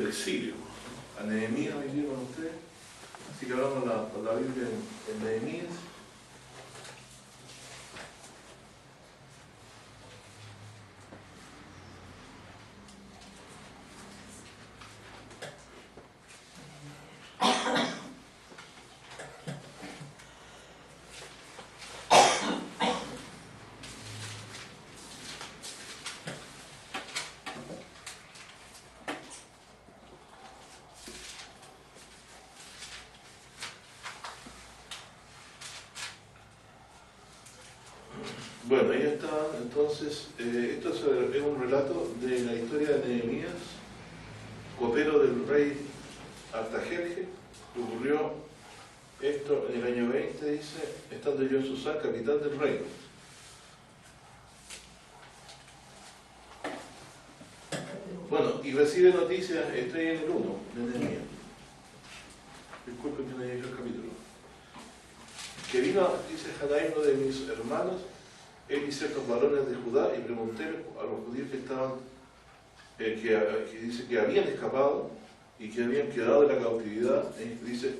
exilio. A Nehemías hoy día con ustedes. Así que hablamos la Biblia en Nehemías. Bueno, ahí está, entonces, esto es un relato de la historia de Nehemías, copero del rey Artajerjes. Ocurrió esto en el año 20, dice, estando yo en Susán, capital del reino. Bueno, y recibe noticias, estoy en el 1 de Nehemías. Disculpen que no haya hecho el capítulo. Que vino, dice Hanai, uno de mis hermanos, él y ciertos varones de Judá, y pregunté a los judíos que estaban, que dice que habían escapado y que habían quedado en la cautividad, dice,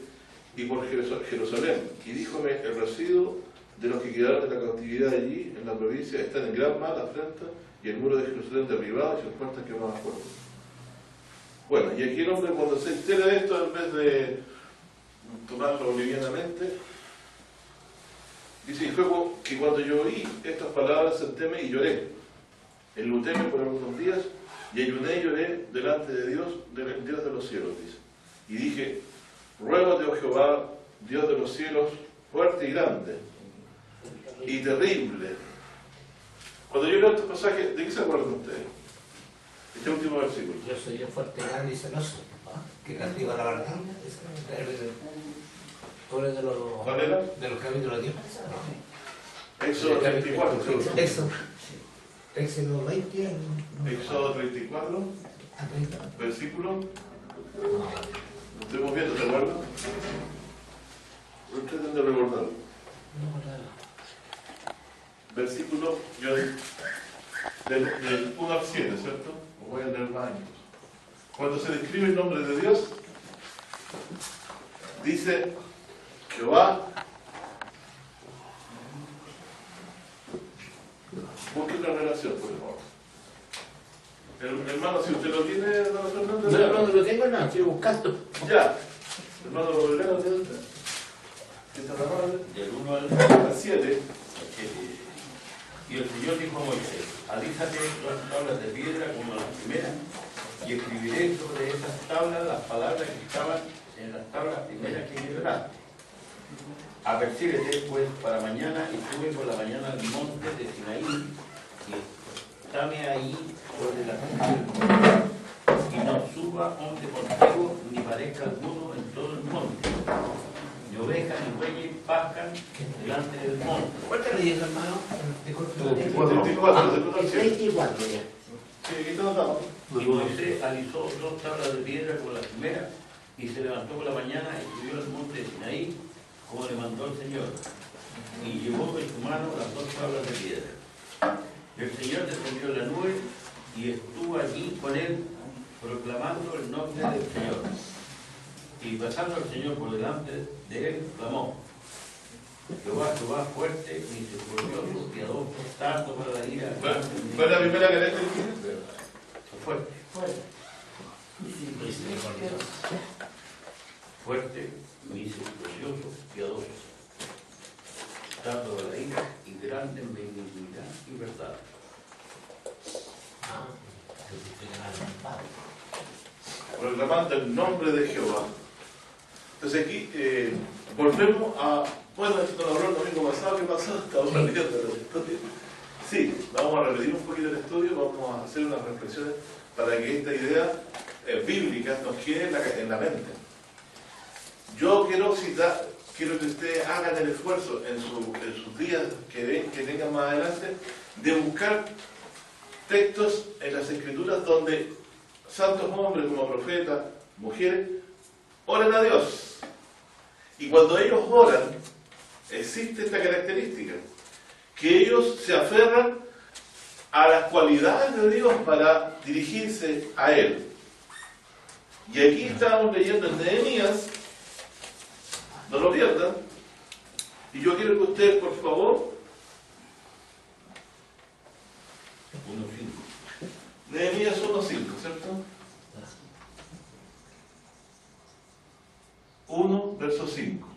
y por Jerusalén. Y díjome, el residuo de los que quedaron en la cautividad allí, en la provincia, están en gran mal afrenta, y el muro de Jerusalén derribado y sus puertas quemadas a fuego. Bueno, y aquí el hombre, cuando se entera de esto, en vez de tomarlo livianamente, dice, y fue que cuando yo oí estas palabras sentéme y lloré. Enlutéme por algunos días y ayuné y lloré delante de Dios, del Dios de los cielos, dice. Y dije, ruégote, oh Jehová, Dios de los cielos, fuerte y grande y terrible. Cuando yo leo este pasaje, ¿de qué se acuerdan ustedes? Este último versículo. Yo soy el fuerte, grande y celoso, que castiga la verdad. ¿Cuál era? De los capítulos 10. Éxodo 34. Éxodo 20. Éxodo 34. Versículo. Lo estuvimos viendo, ¿te acuerdas? No traten de recordarlo. Versículo, yo del 1 al 7, ¿cierto? Os voy a leer más años. Cuando se describe el nombre de Dios, dice Jehová. Busque una relación, por favor. Hermano, si usted lo tiene, hermano Fernando. No lo tengo, no, estoy buscando. Ya. Hermano Rodrigo, ¿qué está hablando? Del 1 al 7. Y el Señor dijo a Moisés, alízate las tablas de piedra como las primeras, y escribiré sobre esas tablas las palabras que estaban en las tablas primeras que liberaste. Apercíbete pues para mañana y sube por la mañana al monte de Sinaí, y estáme ahí sobre la cumbre del monte, y no suba hombre contigo, ni parezca alguno en todo el monte. Ni ovejas ni bueyes pascan delante del monte. ¿Cuál está leyendo, hermano? 34, 24 ya. Sí, aquí está notado. Y Moisés alisó 2 tablas de piedra como la primera, y se levantó por la mañana y subió al monte de Sinaí, como le mandó el Señor, y llevó en su mano las 2 tablas de piedra. El Señor descendió en la nube y estuvo allí con él, proclamando el nombre del Señor. Y pasando el Señor por delante de él, clamó: Jehová, Jehová, fuerte, misericordioso, piadoso, tardo para la ira. ¿Cuál es la primera característica? Fuerte. Fuerte, misericordioso, piadoso, tardo para la ira y grande en benignidad y verdad. Proclamando el nombre de Jehová. Entonces aquí volvemos a... Bueno, esto nos habló el domingo pasado, ¿qué pasó? Estamos repitiendo la historia. Sí, vamos a repetir un poquito el estudio, vamos a hacer unas reflexiones para que esta idea bíblica nos quede en la mente. Yo quiero que ustedes hagan el esfuerzo en sus días que tengan más adelante de buscar textos en las Escrituras donde santos hombres como profetas, mujeres, oran a Dios. Y cuando ellos oran, existe esta característica, que ellos se aferran a las cualidades de Dios para dirigirse a Él. Y aquí estábamos leyendo en Nehemías, no lo pierdan, y yo quiero que ustedes, por favor, 1:5. Nehemías 1:5, ¿cierto? 1, verso 5.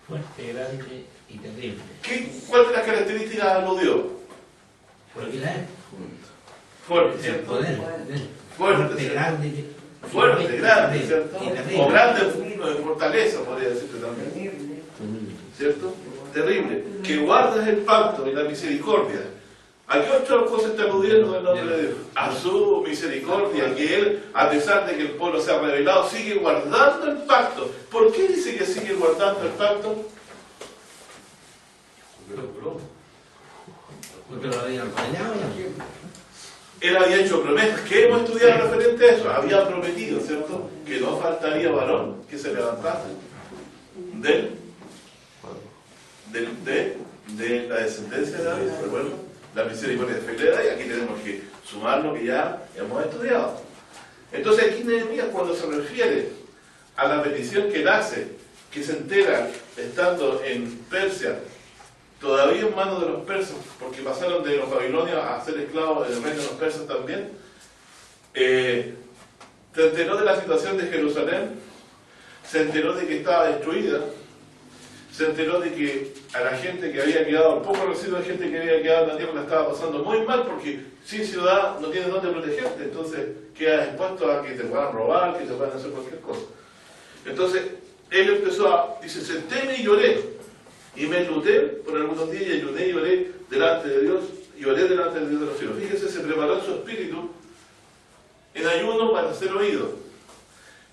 Fuerte, grande y terrible. ¿Cuál de las características aludió? Poder, Fuerte, el ¿cierto? poder. Fuerte, Fuerte, grande. fuerte, grande, ¿cierto? Y terrible. O grande en fortaleza, podría decirte también. ¿Cierto? Terrible. Que guardas el pacto y la misericordia. ¿A qué otra cosa está aludiendo el nombre de Dios? A su misericordia, que Él, a pesar de que el pueblo se ha rebelado, sigue guardando el pacto. ¿Por qué dice que sigue guardando el pacto? Porque lo habían fallado ya. Él había hecho promesas. ¿Qué hemos estudiado referente a eso? Había prometido, ¿cierto? Que no faltaría varón que se levantase de la descendencia de David, ¿recuerdan? La misericordia de fe de David. Aquí tenemos que sumar lo que ya hemos estudiado. Entonces aquí Nehemías, cuando se refiere a la petición que él hace, que se entera estando en Persia, todavía en manos de los persas, porque pasaron de los babilonios a ser esclavos del reino de los persas también, se enteró de la situación de Jerusalén, se enteró de que estaba destruida, se enteró de que a la gente que había quedado, el poco residuo de gente que había quedado en la tierra la estaba pasando muy mal, porque sin ciudad no tienes dónde protegerte, entonces quedas expuesto a que te puedan robar, que te puedan hacer cualquier cosa. Entonces él empezó dice, sentéme y lloré, y me enluté por algunos días y ayuné y oré delante de Dios, y oré delante de Dios de los cielos. Fíjese, se preparó en su espíritu en ayuno para ser oído.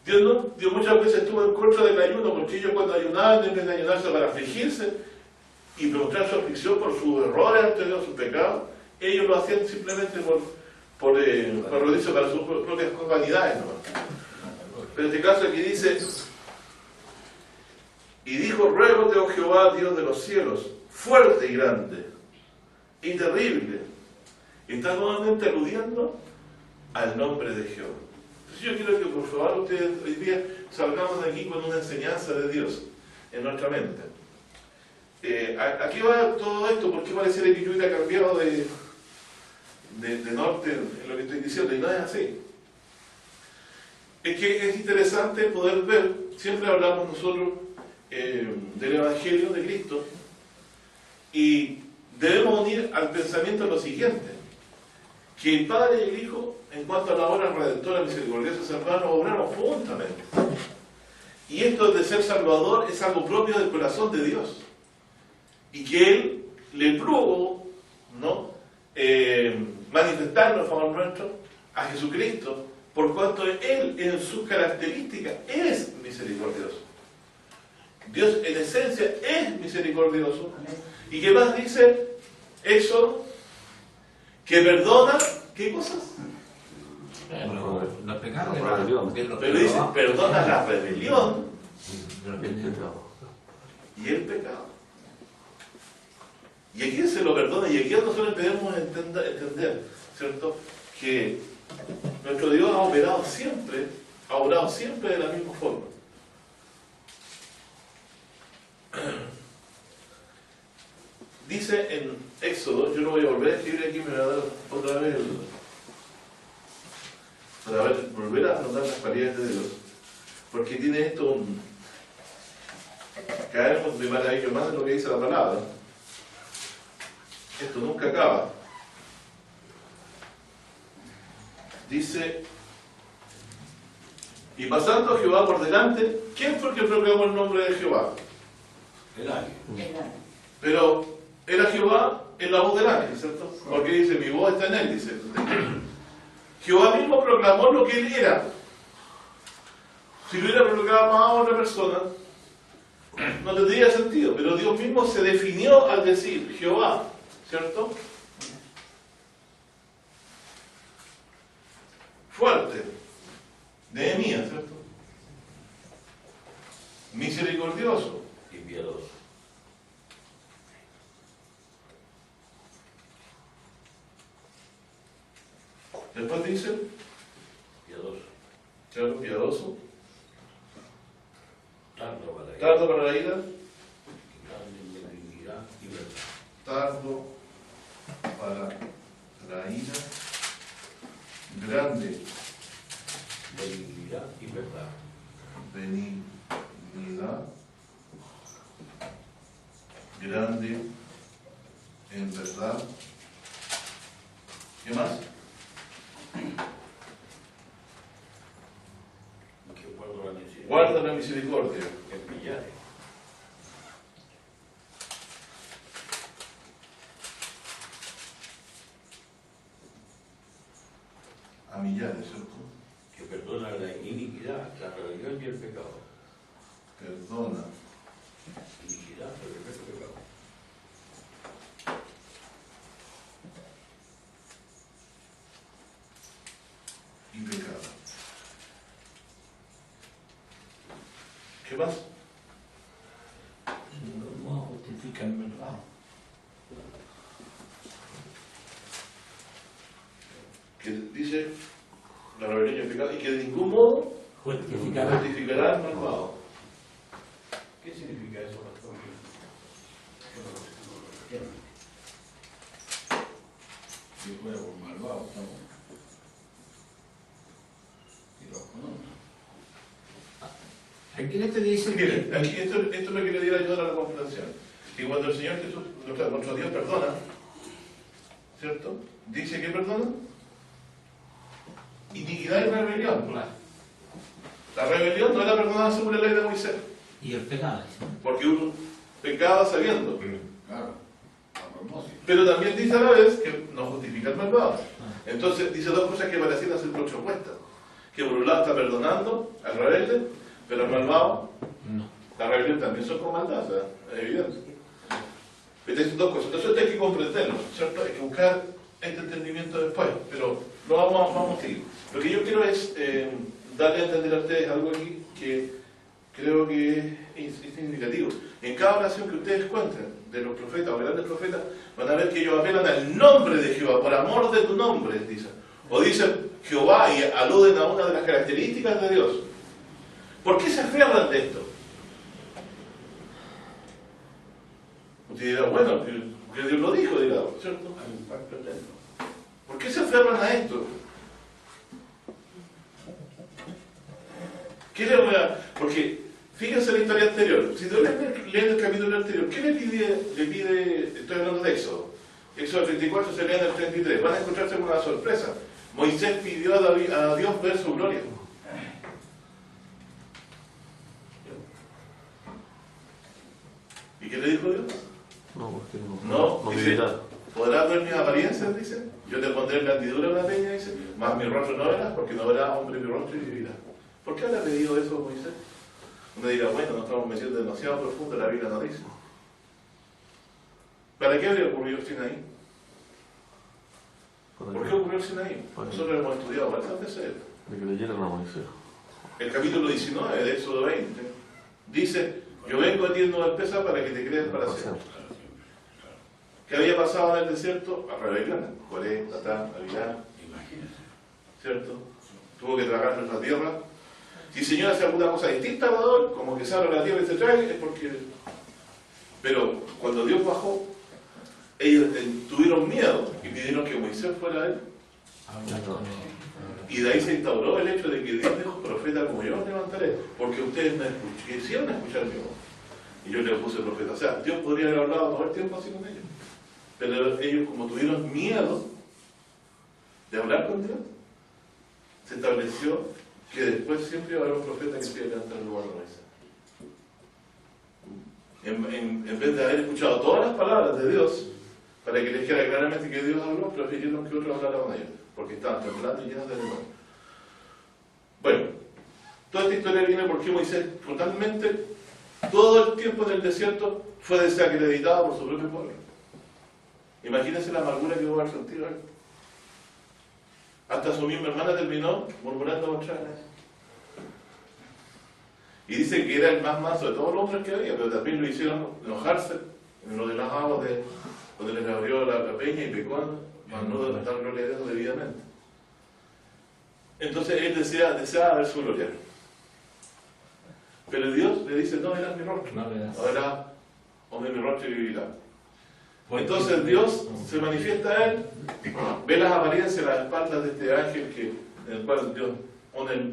Dios muchas veces estuvo en contra del ayuno, porque ellos cuando ayunaban, en vez de ayunarse para afligirse y mostrar su aflicción por sus errores ante Dios, sus pecados, ellos lo hacían simplemente por rodillo para sus propias vanidades, ¿no? Pero en este caso aquí dice, y dijo, ruégote, oh Jehová, Dios de los cielos, fuerte y grande, y terrible. Y está nuevamente aludiendo al nombre de Jehová. Entonces yo quiero que por favor ustedes hoy día salgamos de aquí con una enseñanza de Dios en nuestra mente. Aquí va todo esto, porque pareciera que yo hubiera cambiado de norte en lo que estoy diciendo, y no es así. Es que es interesante poder ver, siempre hablamos nosotros del Evangelio de Cristo, y debemos unir al pensamiento lo siguiente, que el Padre y el Hijo, en cuanto a la obra redentora misericordiosa, hermanos, obramos juntamente. Y esto de ser Salvador es algo propio del corazón de Dios. Y que Él le plugo, ¿no? Manifestarnos a favor nuestro a Jesucristo, por cuanto Él en sus características es misericordioso. Dios en esencia es misericordioso. ¿Y qué más dice eso? Que perdona, ¿qué cosas? Los pecados. Pero dice, perdona la rebelión y el pecado. Y aquí se lo perdona, y aquí nosotros debemos entender, ¿cierto? Que nuestro Dios ha obrado siempre de la misma forma. Dice en Éxodo, yo no voy a volver a escribir aquí, me voy a dar otra vez para volver a afrontar las cualidades de Dios, porque tiene esto caemos de maravilla más de lo que dice la palabra. Esto nunca acaba. Dice, y pasando Jehová por delante, ¿quién fue el que proclamó el nombre de Jehová? El ángel. Pero era Jehová en la voz del ángel, ¿cierto? Porque dice, mi voz está en él, dice. Jehová mismo proclamó lo que él era. Si lo hubiera proclamado a otra persona, no tendría sentido, pero Dios mismo se definió al decir Jehová, ¿cierto? Fuerte, Nehemías, ¿cierto? Misericordioso Y piadoso. Después dice Piadoso. Claro, piadoso. Tardo para la ira. Tardo para la ira. Grande en benignidad y verdad. Tardo para la ira. Grande Benignidad y verdad. benignidad. Grande en verdad. ¿Qué más? Que guarda la misericordia. Guarda la misericordia. Que pillare. A millares, ¿cierto? Que perdona la iniquidad, la rebelión y el pecado. Perdona. Iniquidad, rebelión y pecado. Y pecado. ¿Qué más? No justifica el pecado. Que dice la rebelión y el pecado y que de ningún modo Justificará. justificará al malvado. ¿Qué significa eso, pastor? Si fuera por malvado, estamos. Y los conozco. Aquí no te dice Miren, que... aquí esto es lo que le dio ayudar a la comprensión. Que cuando el Señor Jesús, nuestro Dios perdona, ¿cierto? Dice que perdona iniquidad y rebelión. La rebelión no era perdonada según la ley de Moisés, Y el pecado, dice. porque uno pecaba sabiendo. Claro, a propósito. Pero también dice a la vez que no justifica el malvado. Entonces dice dos cosas que parecían ser contrapuestas. Que por un lado está perdonando al rebelde, pero al malvado, No. la rebelión también son con maldad, o sea, es evidente. Estas dos cosas. Entonces esto hay que comprenderlo, ¿cierto? Hay que buscar este entendimiento después, pero lo vamos a seguir. Lo que yo quiero es darle a entender a ustedes algo aquí que creo que es significativo. En cada oración que ustedes encuentren de los profetas o grandes profetas, van a ver que ellos apelan al nombre de Jehová, por amor de tu nombre, dicen. O dicen Jehová y aluden a una de las características de Dios. ¿Por qué se aferran de esto? Usted dirá, bueno, que Dios lo dijo, dirá, ¿cierto? Hay un pacto eterno. ¿Por qué se aferran a esto? ¿Qué le voy a...? Porque, fíjense la historia anterior. Si tú lees el capítulo anterior, ¿qué le pide, estoy hablando de Éxodo. Éxodo 34 se lee en el 33. Van a encontrarse con una sorpresa. Moisés pidió a Dios ver su gloria. ¿Y qué le dijo Dios? No, porque No, dice, divinidad. podrás ver mis apariencias, dice. Yo te pondré en la hendidura de una peña, dice. Mas mi rostro no verás, porque no verá hombre mi rostro y vivirá. ¿Por qué habrá pedido eso Moisés? Uno dirá, bueno, nos estamos metiendo demasiado profundo, la Biblia no dice. ¿Para qué habría ocurrido el Sinaí? ¿Por qué ocurrió el Sinaí? Nosotros hemos estudiado varias veces. De que leyeran a Moisés. El capítulo 19 de Éxodo 20 dice, yo vengo a ti en Nueva Pesa para que te creas para siempre. ¿Qué había pasado en el desierto? A rebelión, Coré, Tatán, Abilán, Imagínense. ¿cierto? Tuvo que tragar nuestra tierra. Si el Señor hace alguna cosa distinta, Amador, como que se abre la tierra y se trae, es porque... Pero cuando Dios bajó, ellos tuvieron miedo y pidieron que Moisés fuera él. Y de ahí se instauró el hecho de que Dios dijo, profeta como yo os levantaré, porque ustedes me quisieron escuchar mi voz. Y yo les puse profeta. O sea, Dios podría haber hablado todo el tiempo así con ellos. Pero ellos, como tuvieron miedo de hablar con Dios, se estableció que después siempre iba a haber un profeta que se iba a levantar en lugar de Moisés. En vez de haber escuchado todas las palabras de Dios, para que les dijera claramente que Dios habló, prefirieron que otro hablara con ellos, porque estaban temblando y llenos de temor. Bueno, toda esta historia viene porque Moisés totalmente, todo el tiempo en el desierto, fue desacreditado por su propio pueblo. Imagínense la amargura que hubo al sentido. Hasta su misma hermana terminó murmurando contra él. Y dice que era el más manso de todos los hombres que había, pero también lo hicieron enojarse en lo de las aguas de donde les abrió la peña y pecó, más no dar gloria a Dios debidamente. Entonces él deseaba ver su gloria. Pero Dios le dice, no verás mi rostro, No verás. no verás hombre mi rostro y vivirá. Entonces Dios se manifiesta a él, ve las apariencias, las espaldas de este ángel en el cual Dios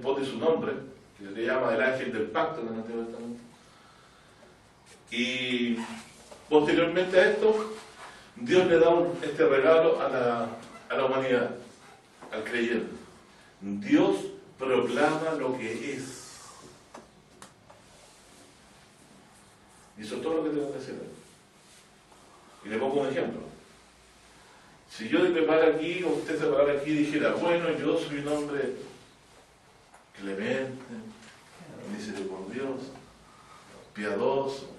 pone su nombre, que se le llama el ángel del pacto en el Antiguo Testamento. Y posteriormente a esto, Dios le da este regalo a la humanidad, al creyente. Dios proclama lo que es. Y eso es todo lo que tengo que hacer. Y le pongo un ejemplo. Si yo me paro aquí, o usted se parara aquí y dijera, bueno, yo soy un hombre clemente, misericordioso, piadoso.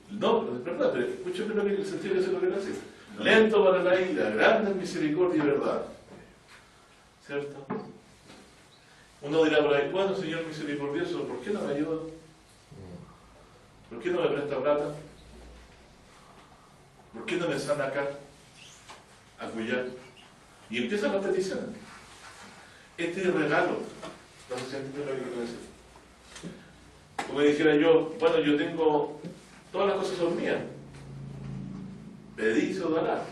No, pero escúcheme lo que el sentido que se lo quiere decir. Lento para la ira, grande en misericordia y verdad. ¿Cierto? Uno dirá por ahí, bueno, Señor misericordioso, ¿por qué no me ayuda? ¿Por qué no me presta plata? ¿Por qué no me sana acá? Acullá. Y empiezan las peticiones. Este es el regalo. No sé si entienden lo que quiero decir. Como dijera yo, bueno, yo tengo, todas las cosas son mías. Pedí y se os dará.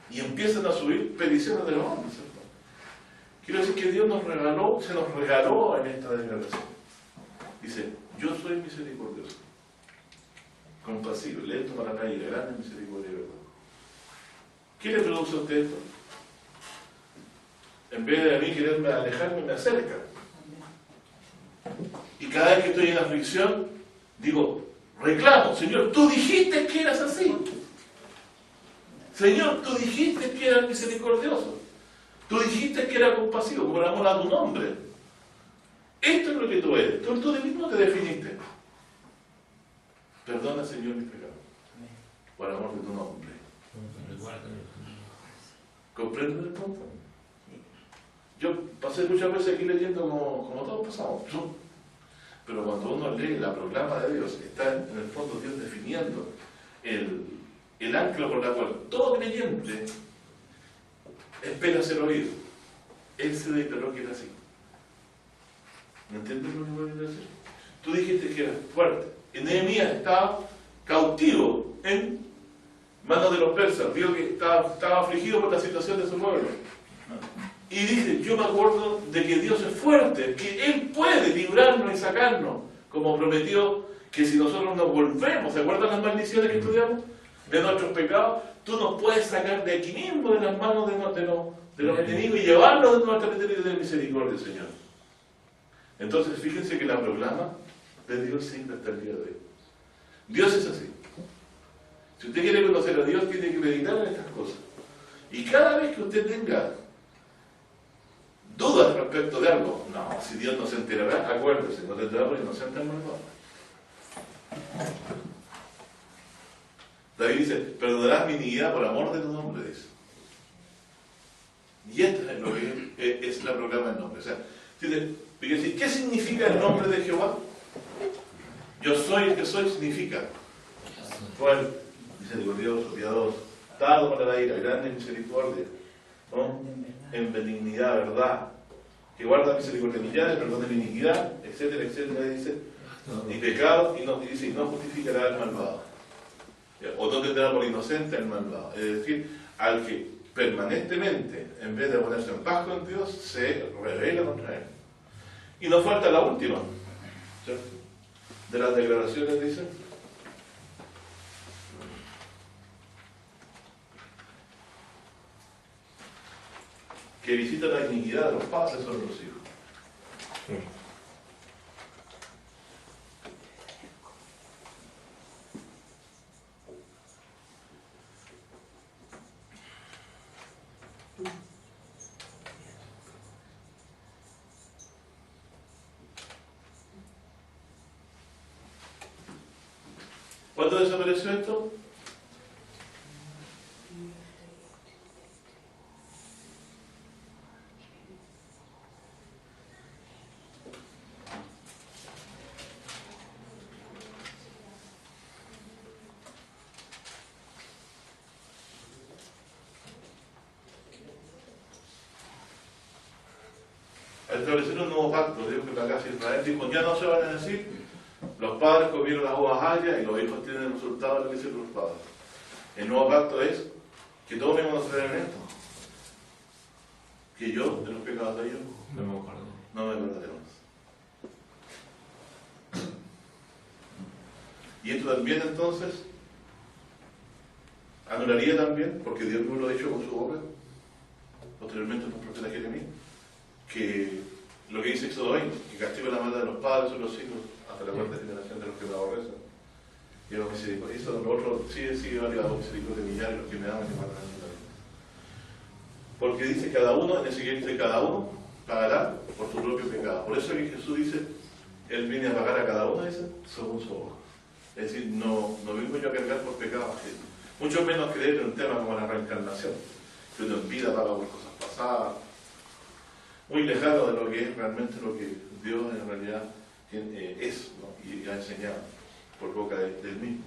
Y empiezan a subir peticiones de los hombres, ¿cierto? Quiero decir que Dios se nos regaló en esta declaración. Dice, yo soy misericordioso, compasivo, lento para la ira, grande misericordia y verdad. ¿Qué le produce a usted esto? En vez de a mí quererme alejarme, me acerca. Y cada vez que estoy en aflicción, digo, reclamo, Señor, tú dijiste que eras así. Señor, tú dijiste que eras misericordioso. Tú dijiste que eras compasivo, por amor a tu nombre. Esto es lo que tú eres. Tú mismo te definiste. Perdona, Señor, mis pecados. Por amor de tu nombre. ¿Comprenden el punto? Yo pasé muchas veces aquí leyendo como todos pasamos. Pero cuando uno lee la proclama de Dios, está en el fondo Dios definiendo el ancla por la cual todo creyente espera ser oído. Él se declaró que era así. ¿Me entiendes lo que voy a decir? Tú dijiste que era fuerte. Nehemías estaba cautivo en manos de los persas. Vio que estaba afligido por la situación de su pueblo. Y dice, yo me acuerdo de que Dios es fuerte, que Él puede librarnos y sacarnos, como prometió que si nosotros nos volvemos, ¿se acuerdan las maldiciones que estudiamos? De nuestros pecados, tú nos puedes sacar de aquí mismo, de las manos de los enemigos y llevarnos de nuestra de misericordia, Señor. Entonces, fíjense que la proclama de Dios siempre hasta el día de hoy. Dios es así. Si usted quiere conocer a Dios, tiene que meditar en estas cosas. Y cada vez que usted tenga dudas respecto de algo, no, si Dios no se enterará, acuérdese, no tendrá por inocente al malvado. David dice, perdonarás mi iniquidad por amor de tu nombre, dice. Y esta es lo que es la proclama del nombre. O sea, dice, ¿qué significa el nombre de Jehová? Yo soy el que soy, significa fuerte, misericordioso, piadoso, tardo para la ira, grande en misericordia, ¿no? En benignidad, verdad, que guarda misericordia millades, perdona la iniquidad, etcétera, etcétera, dice, ni pecado, y dice, y no justificará al malvado, o no tendrá por inocente al malvado, es decir, al que permanentemente, en vez de ponerse en paz con Dios, se rebela contra él. Y nos falta la última, ¿cierto? De las declaraciones, dice, que visita la iniquidad de los padres sobre los hijos. ¿Cuándo desapareció esto? al establecer un nuevo pacto, Dios con la casa de Israel dijo, ya no se van a decir, los padres comieron las uvas agrias y los hijos tienen el resultado de lo que hicieron los padres. El nuevo pacto es que todos me conocerán en esto, que yo, de los pecados de ellos, No me acuerdo. no me acordaré más. Y esto también entonces anularía también, porque Dios mismo lo ha dicho con su boca, posteriormente por el profeta Jeremías, que lo que dice Éxodo 20, que castigo la maldad de los padres sobre los hijos hasta la cuarta generación de los que me aborrecen. Y los misericordia. Eso lo otro sigue variado misericordia de millares, los que me aman y matan a mí también. Porque dice cada uno, en el siguiente dice cada uno pagará por su propio pecado. Por eso que Jesús dice, Él viene a pagar a cada uno, dice, según su obra. Es decir, no vengo yo a cargar por pecado ajeno. Mucho menos creer en un tema como la reencarnación, que uno en vida paga por cosas pasadas, muy lejano de lo que es realmente lo que Dios en realidad es, ¿no? Y ha enseñado por boca del mismo.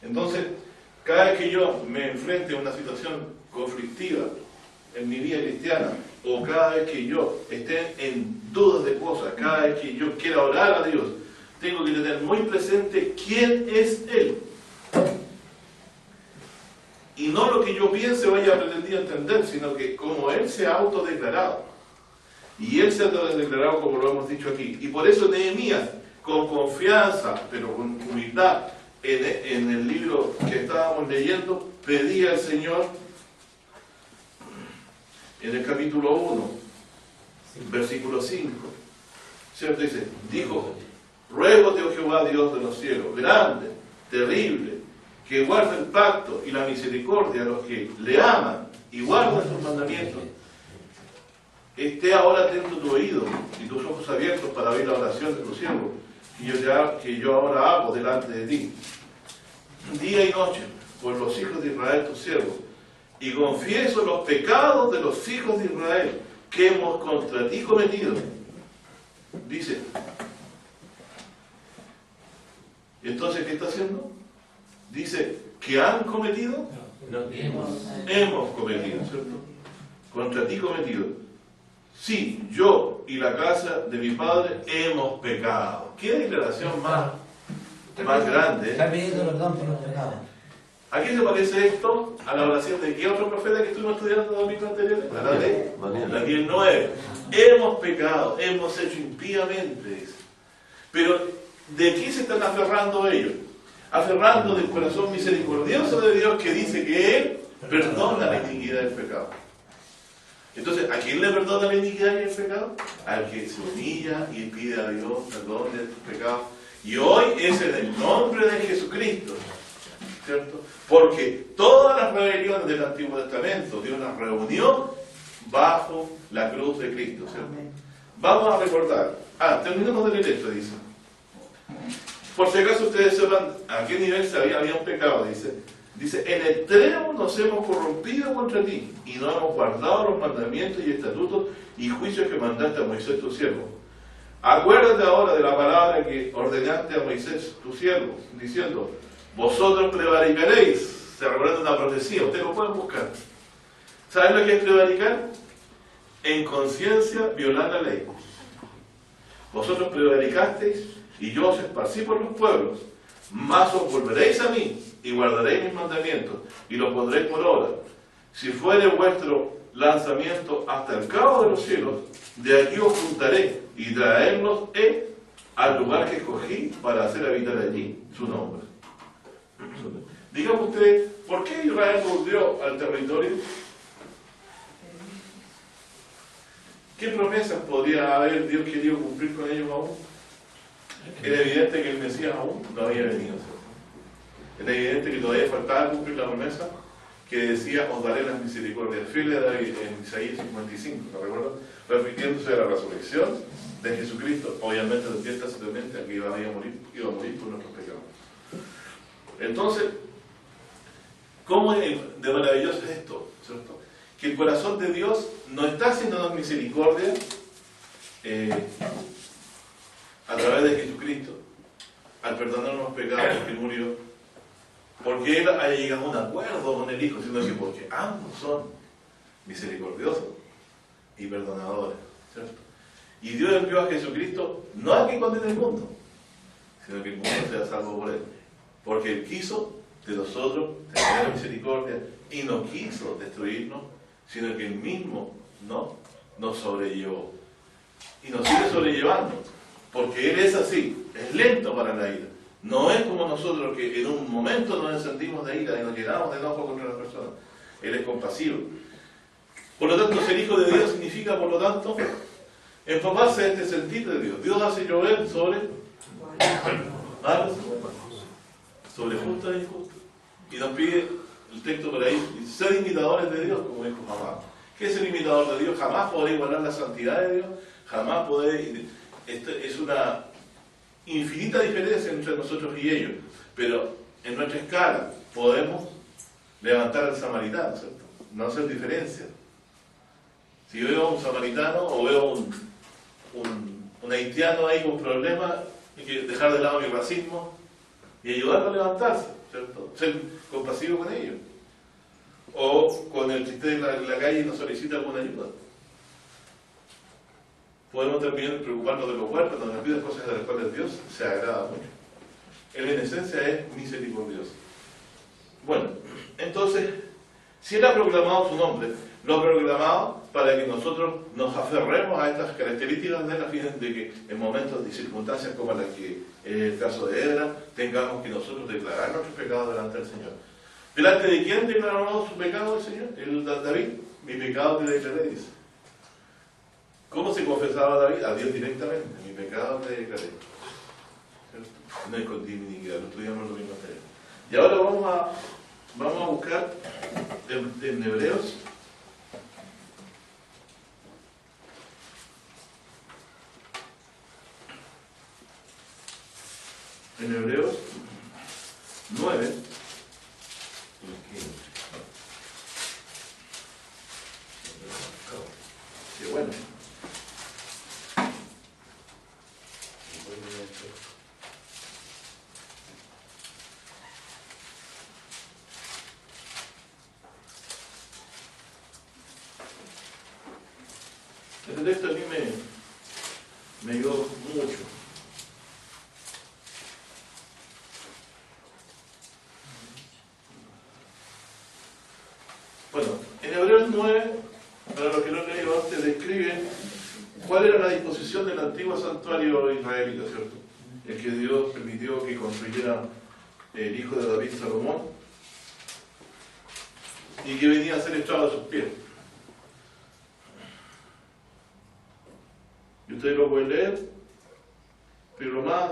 Entonces, cada vez que yo me enfrente a una situación conflictiva en mi vida cristiana, o cada vez que yo esté en dudas de cosas, cada vez que yo quiera orar a Dios, tengo que tener muy presente quién es Él. Y no lo que yo piense vaya a pretender entender, sino que como Él se ha autodeclarado. Y Él se ha autodeclarado como lo hemos dicho aquí. Y por eso Nehemías, con confianza, pero con humildad, en el libro que estábamos leyendo, pedía al Señor, en el capítulo 1, versículo 5, ¿cierto? Dijo, ruégote, oh Jehová, Dios de los cielos, grande, terrible, que guarda el pacto y la misericordia a los que le aman y guardan sus mandamientos. Esté ahora atento tu oído y tus ojos abiertos para oír la oración de tu siervo, que yo ahora hago delante de ti, día y noche, por los hijos de Israel, tus siervos, y confieso los pecados de los hijos de Israel que hemos contra ti cometido. Dice, entonces, ¿qué está haciendo? Dice, ¿que han cometido? Hemos cometido, ¿cierto? Contra ti cometido. Sí, yo y la casa de mi padre hemos pecado. ¿Qué declaración más grande? Está pidiendo perdón por los pecados. ¿A qué se parece esto? A la oración de qué otro profeta que estuvimos estudiando en los domingos anteriores. A la de Daniel 9. Hemos pecado, hemos hecho impíamente, dice. Pero, ¿de qué se están aferrando ellos? Aferrando del corazón misericordioso de Dios que dice que Él perdona la iniquidad del pecado. Entonces, ¿a quién le perdona la iniquidad y el pecado? Al que se humilla y pide a Dios perdón de sus pecados. Y hoy es en el nombre de Jesucristo, ¿cierto? Porque todas las rebeliones del Antiguo Testamento Dios las reunió bajo la cruz de Cristo, ¿cierto? Vamos a recordar. Terminamos de leer esto, dice. Por si acaso ustedes sepan a qué nivel se habían pecado, dice, en extremo nos hemos corrompido contra ti y no hemos guardado los mandamientos y estatutos y juicios que mandaste a Moisés tu siervo. Acuérdate ahora de la palabra que ordenaste a Moisés tu siervo, diciendo, vosotros prevaricaréis. Se recuerda una profecía, ustedes lo pueden buscar. ¿Saben lo que es prevaricar? En conciencia violar la ley. Vosotros prevaricasteis y yo os esparcí por los pueblos, mas os volveréis a mí y guardaréis mis mandamientos y los pondréis por obra. Si fuere vuestro lanzamiento hasta el cabo de los cielos, de aquí os juntaré y traerlos al lugar que escogí para hacer habitar allí su nombre. Díganme ustedes, ¿por qué Israel volvió al territorio? ¿Qué promesas podría haber Dios querido cumplir con ellos aún? Era evidente que el Mesías aún no había venido. Era evidente que todavía faltaba cumplir la promesa que decía, os daré las misericordias fieles de David en Isaías 55, ¿no recuerdan? Refiriéndose a la resurrección de Jesucristo, obviamente también tácitamente a que iba a morir por nuestros pecados. Entonces, ¿cómo de maravilloso es esto? ¿Cierto? Que el corazón de Dios no está haciéndonos misericordia a través de Jesucristo, al perdonarnos los pecados porque murió, porque Él ha llegado a un acuerdo con el Hijo, sino que porque ambos son misericordiosos y perdonadores, ¿cierto? Y Dios envió a Jesucristo no a que condene el mundo, sino que el mundo sea salvo por él. Porque él quiso de nosotros tener misericordia y no quiso destruirnos, sino que él mismo no nos sobrellevó. Y nos sigue sobrellevando, porque él es así, es lento para la ira. No es como nosotros que en un momento nos encendimos de ira y nos llenamos de enojo contra la persona. Él es compasivo. Por lo tanto, ser hijo de Dios significa, por lo tanto, empaparse de este sentir de Dios. Dios hace llover sobre malos y buenos, sobre justos e injustos. Y nos pide el texto por ahí, ser imitadores de Dios, como dijo jamás. ¿Qué es ser imitador de Dios? Jamás poder igualar la santidad de Dios, jamás poder... Es una infinita diferencia entre nosotros y ellos, pero en nuestra escala podemos levantar al samaritano, ¿cierto? No hacer diferencia. Si yo veo a un samaritano o veo un haitiano ahí con problemas, hay que dejar de lado mi racismo y ayudarlo a levantarse, ¿cierto? Ser compasivo con ellos. O con el que esté en la calle y nos solicita alguna ayuda. Podemos también preocuparnos de los huérfanos, cuando nos piden cosas de las cuales Dios se agrada mucho. Él en esencia es misericordioso. Bueno, entonces, si Él ha proclamado su nombre, lo ha proclamado para que nosotros nos aferremos a estas características de Él, a fin de que en momentos y circunstancias como las que es el caso de Edra, tengamos que nosotros declarar nuestros pecados delante del Señor. ¿Delante de quién declaró su pecado el Señor? El David, mi pecado te declaré, dice. ¿Cómo se confesaba David? A Dios directamente. Mi pecado te declaré. ¿Cierto? No escondí mi iniquidad, lo estudiamos lo mismo ayer. Y ahora vamos a buscar en Hebreos. En Hebreos 9. Qué bueno. Este texto a mí me ayudó mucho. Bueno, en Hebreos 9, para los que no han leído antes, describe cuál era la disposición del antiguo santuario israelita, ¿cierto? El que Dios permitió que construyera el hijo de David, Salomón, y que venía a ser echado a sus pies. Y ustedes lo pueden leer, pero lo más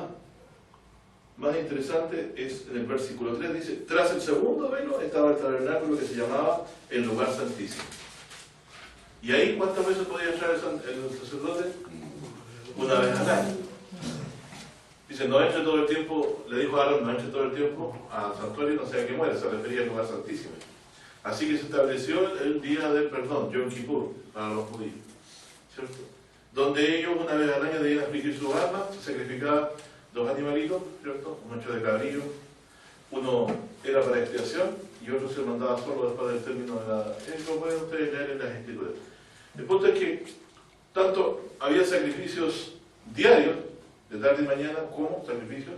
interesante es en el versículo 3, dice, tras el segundo velo estaba el tabernáculo que se llamaba el lugar santísimo. ¿Y ahí cuántas veces podía entrar el sacerdote? Una vez al año. Dice, no entre todo el tiempo, le dijo a Aarón, no entre todo el tiempo al santuario, no sea que muera, se refería al lugar santísimo. Así que se estableció el día del perdón, Yom Kippur, para los judíos, ¿cierto? Donde ellos una vez al año debían afligir su alma, se sacrificaban 2 animalitos, ¿cierto? Un macho de cabrillo, uno era para expiación y otro se mandaba solo después del término de la... Eso lo pueden ustedes leer en las escrituras. El punto es que tanto había sacrificios diarios, de tarde y mañana, como sacrificios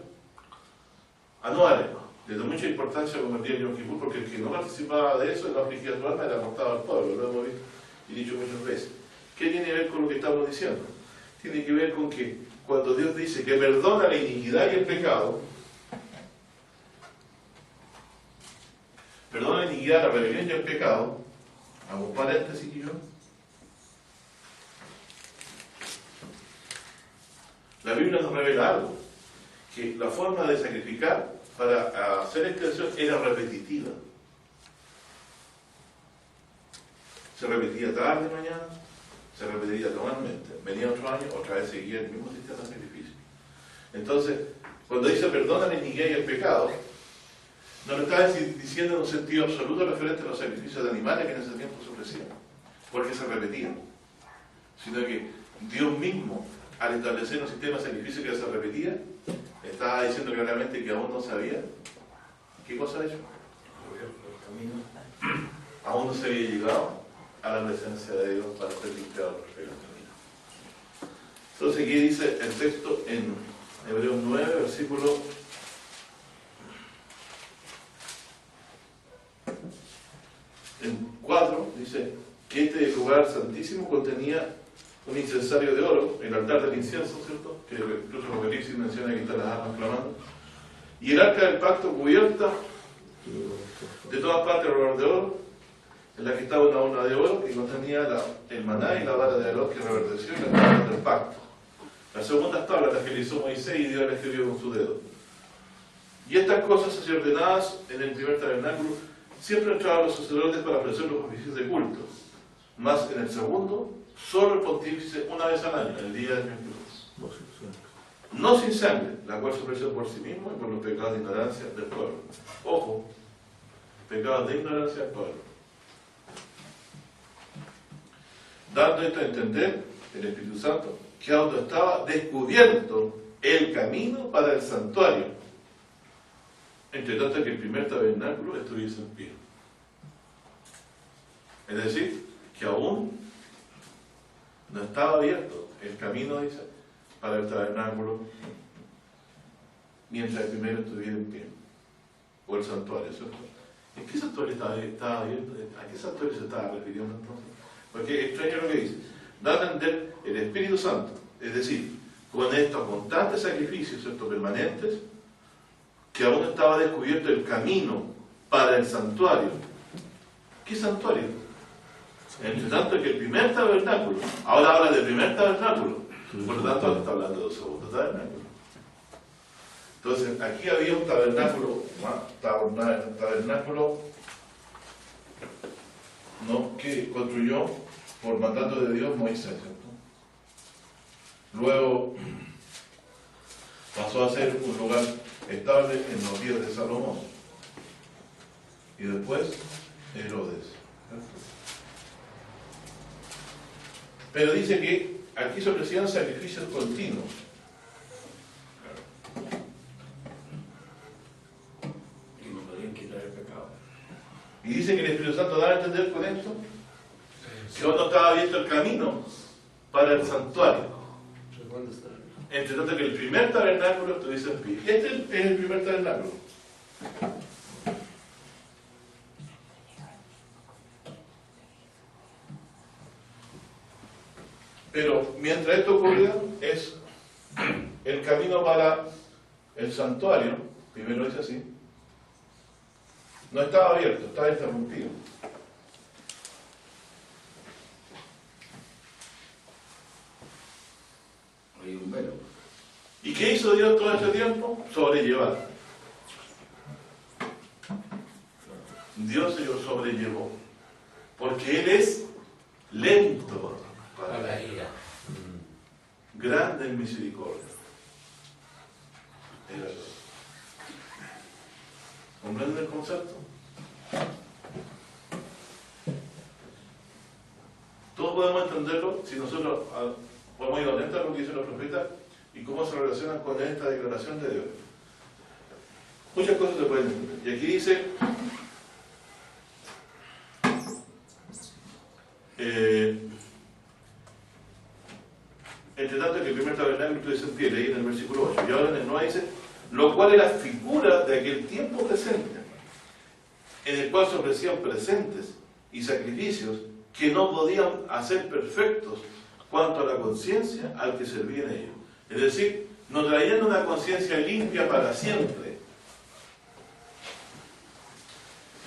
anuales, de mucha importancia como el día de Yom Kippur, porque el que no participaba de eso, no afligía su alma, era cortado al pueblo, lo hemos visto y dicho muchas veces. ¿Qué tiene que ver con lo que estamos diciendo? Tiene que ver con que cuando Dios dice que perdona la iniquidad y el pecado, perdona la iniquidad, la rebelión y el pecado, hago un paréntesis y yo. La Biblia nos revela algo, que la forma de sacrificar para hacer expiación era repetitiva. Se repetía tarde, mañana, se repetiría anualmente. Venía otro año, otra vez seguía el mismo sistema de sacrificio. Entonces, cuando dice perdona la iniquidad y el pecado, no lo está diciendo en un sentido absoluto referente a los sacrificios de animales que en ese tiempo se ofrecían, porque se repetían, sino que Dios mismo, al establecer un sistema de sacrificio que se repetía, estaba diciendo claramente que aún no sabía qué cosa ha hecho. Aún no se había llegado a la presencia de Dios para ser limpiado por el camino. Entonces aquí dice el texto en Hebreos 9, versículo 4, dice que este lugar santísimo contenía un incensario de oro, el altar del incienso, ¿cierto? Que incluso Apocalipsis menciona que están las armas flamando. Y el arca del pacto cubierta de todas partes alrededor de oro, en la que estaba una urna de oro que contenía el maná y la vara de Aarón que reverdeció y las tablas del pacto. Las segundas tablas las que le hizo Moisés y Dios las escribió con su dedo. Y estas cosas así ordenadas en el primer tabernáculo, siempre entraban los sacerdotes para ofrecer los oficios de culto. Más en el segundo, solo el pontífice una vez al año, el día del Pentecostés. No sin sangre, la cual se ofreció por sí mismo y por los pecados de ignorancia del pueblo. Ojo, pecados de ignorancia del pueblo. Dando esto a entender, el Espíritu Santo, que aún estaba descubierto el camino para el santuario, entre tanto que el primer tabernáculo estuviese en pie. Es decir, que aún no estaba abierto el camino, dice, para el tabernáculo, mientras el primero estuviera en pie, o el santuario, ¿cierto? ¿En qué santuario estaba abierto? ¿A qué santuario se estaba refiriendo entonces? Porque es extraño lo que dice. Da a entender el Espíritu Santo, es decir, con estos constantes sacrificios, ¿cierto?, permanentes, que aún estaba descubierto el camino para el santuario. ¿Qué santuario? Entre tanto que el primer tabernáculo, ahora habla del primer tabernáculo, por lo tanto está hablando del segundo tabernáculo. Entonces, aquí había un tabernáculo ¿no?, que construyó por mandato de Dios Moisés, ¿cierto? Luego pasó a ser un lugar estable en los días de Salomón y después Herodes, ¿cierto? Pero dice que aquí se ofrecían sacrificios continuos. Y no podían quitar el pecado. Y dice que el Espíritu Santo da a entender con esto que aún no estaba abierto el camino para el santuario. Entre tanto que el primer tabernáculo estuviese en pie. Y este es el primer tabernáculo. Pero mientras esto ocurría, es el camino para el santuario, primero dice así, no estaba abierto, estaba interrumpido. Hay un velo. ¿Y qué hizo Dios todo ese tiempo? Sobrellevar. Dios se lo sobrellevó. Porque Él es lento para la ira, grande en misericordia. ¿Comprenden el concepto? Todos podemos entenderlo si nosotros podemos ir atentos a lo que dicen los profetas y cómo se relacionan con esta declaración de Dios. Muchas cosas se pueden entender. Y aquí dice, entre tanto que el primer tabernáculo estuviese en pie, leí en el versículo 8, y ahora en el 9 dice, lo cual era figura de aquel tiempo presente, en el cual se ofrecían presentes y sacrificios que no podían hacer perfectos cuanto a la conciencia al que servían ellos. Es decir, no traían una conciencia limpia para siempre.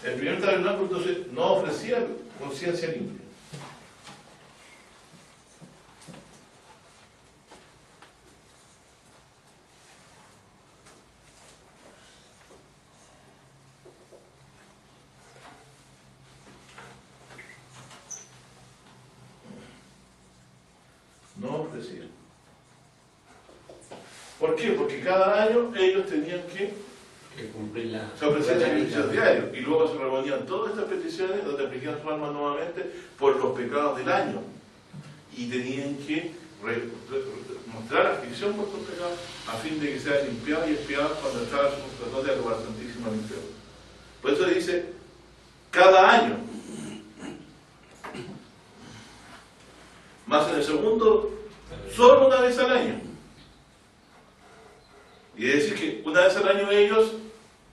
El primer tabernáculo entonces no ofrecía conciencia limpia. No ofrecían. ¿Por qué? Porque cada año ellos tenían que cumplir la... se ofrecían sacrificios diarios y luego se reunían todas estas peticiones donde afligían su alma nuevamente por los pecados del año y tenían que mostrar aflicción por estos pecados a fin de que sean limpiados y expiados cuando entrara su sacerdote al lugar santísimo al infierno. Por eso dice cada año. Más en el segundo Solo una vez al año. Y es decir que una vez al año ellos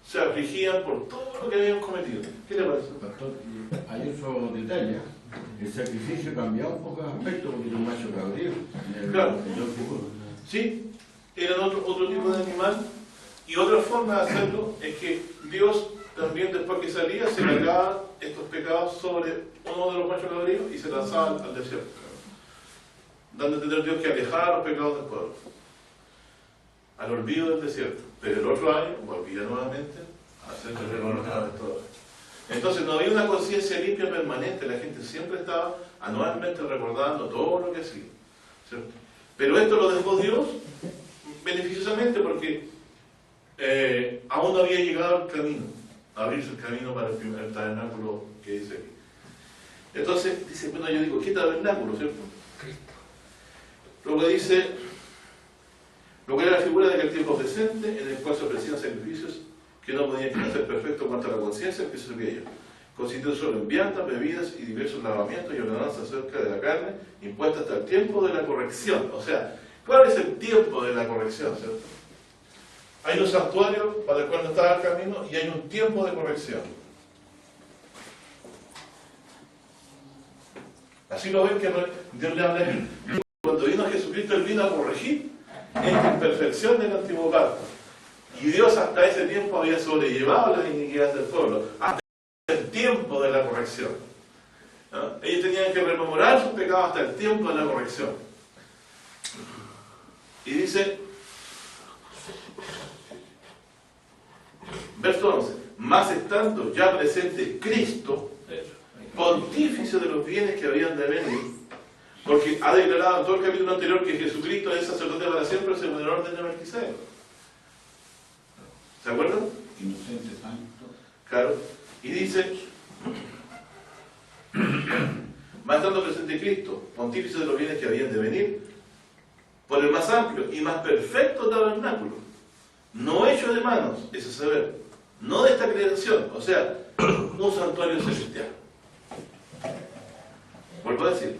se afligían por todo lo que habían cometido. ¿Qué le parece? Pastor, hay otro detalle. El sacrificio cambiaba un poco de aspecto porque era un macho cabrío. Claro. Sí, eran otro tipo de animal. Y otra forma de hacerlo es que Dios también, después que salía, se cargaba estos pecados sobre uno de los machos cabríos y se lanzaba al desierto, dando a entender Dios que alejaba los pecados del pueblo al olvido del desierto. Pero el otro año volvía nuevamente a hacer el reconocimiento de todo. Entonces no había una conciencia limpia permanente, la gente siempre estaba anualmente recordando todo lo que hacía, ¿cierto? Pero esto lo dejó Dios beneficiosamente porque aún no había llegado el camino, a abrirse el camino para el tabernáculo que dice aquí. Entonces dice, bueno, yo digo, ¿qué tabernáculo, cierto? Lo que dice, lo que era la figura de aquel tiempo presente, en el cual se ofrecían sacrificios que no podían ser perfectos cuanto a la conciencia que se servía ellos, consistiendo solo en viandas, bebidas y diversos lavamientos y ordenanzas acerca de la carne, impuestas hasta el tiempo de la corrección. O sea, ¿cuál es el tiempo de la corrección, cierto? Hay un santuario para el cual no estaba el camino y hay un tiempo de corrección. Así lo ven que Dios le habla aquí. Cuando vino Jesucristo, Él vino a corregir esta imperfección del antiguo pacto. Y Dios hasta ese tiempo había sobrellevado las iniquidades del pueblo, hasta el tiempo de la corrección. ¿No? Ellos tenían que rememorar sus pecados hasta el tiempo de la corrección. Y dice, verso 11, más estando ya presente Cristo, pontífice de los bienes que habían de venir, porque ha declarado en todo el capítulo anterior que Jesucristo es sacerdote para siempre según el orden de Melquisedec. ¿Se acuerdan? Inocente, santo. Claro. Y dice, más estando presente Cristo, pontífice de los bienes que habían de venir, por el más amplio y más perfecto tabernáculo, no hecho de manos, es saber, no de esta creación, o sea, un santuario celestial. Vuelvo a decir,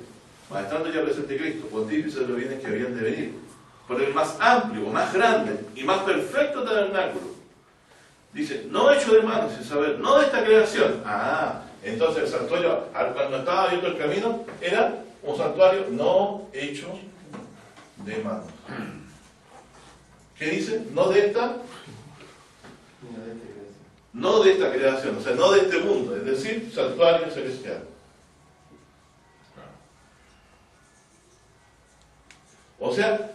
más estando ya presente Cristo, pontífice de los bienes que habían de venir, por el más amplio, más grande y más perfecto tabernáculo. Dice, no hecho de manos, sin saber, no de esta creación. Ah, entonces el santuario, cuando estaba abierto el camino, era un santuario no hecho de manos. ¿Qué dice? No de esta creación, o sea, no de este mundo, es decir, santuario celestial. O sea,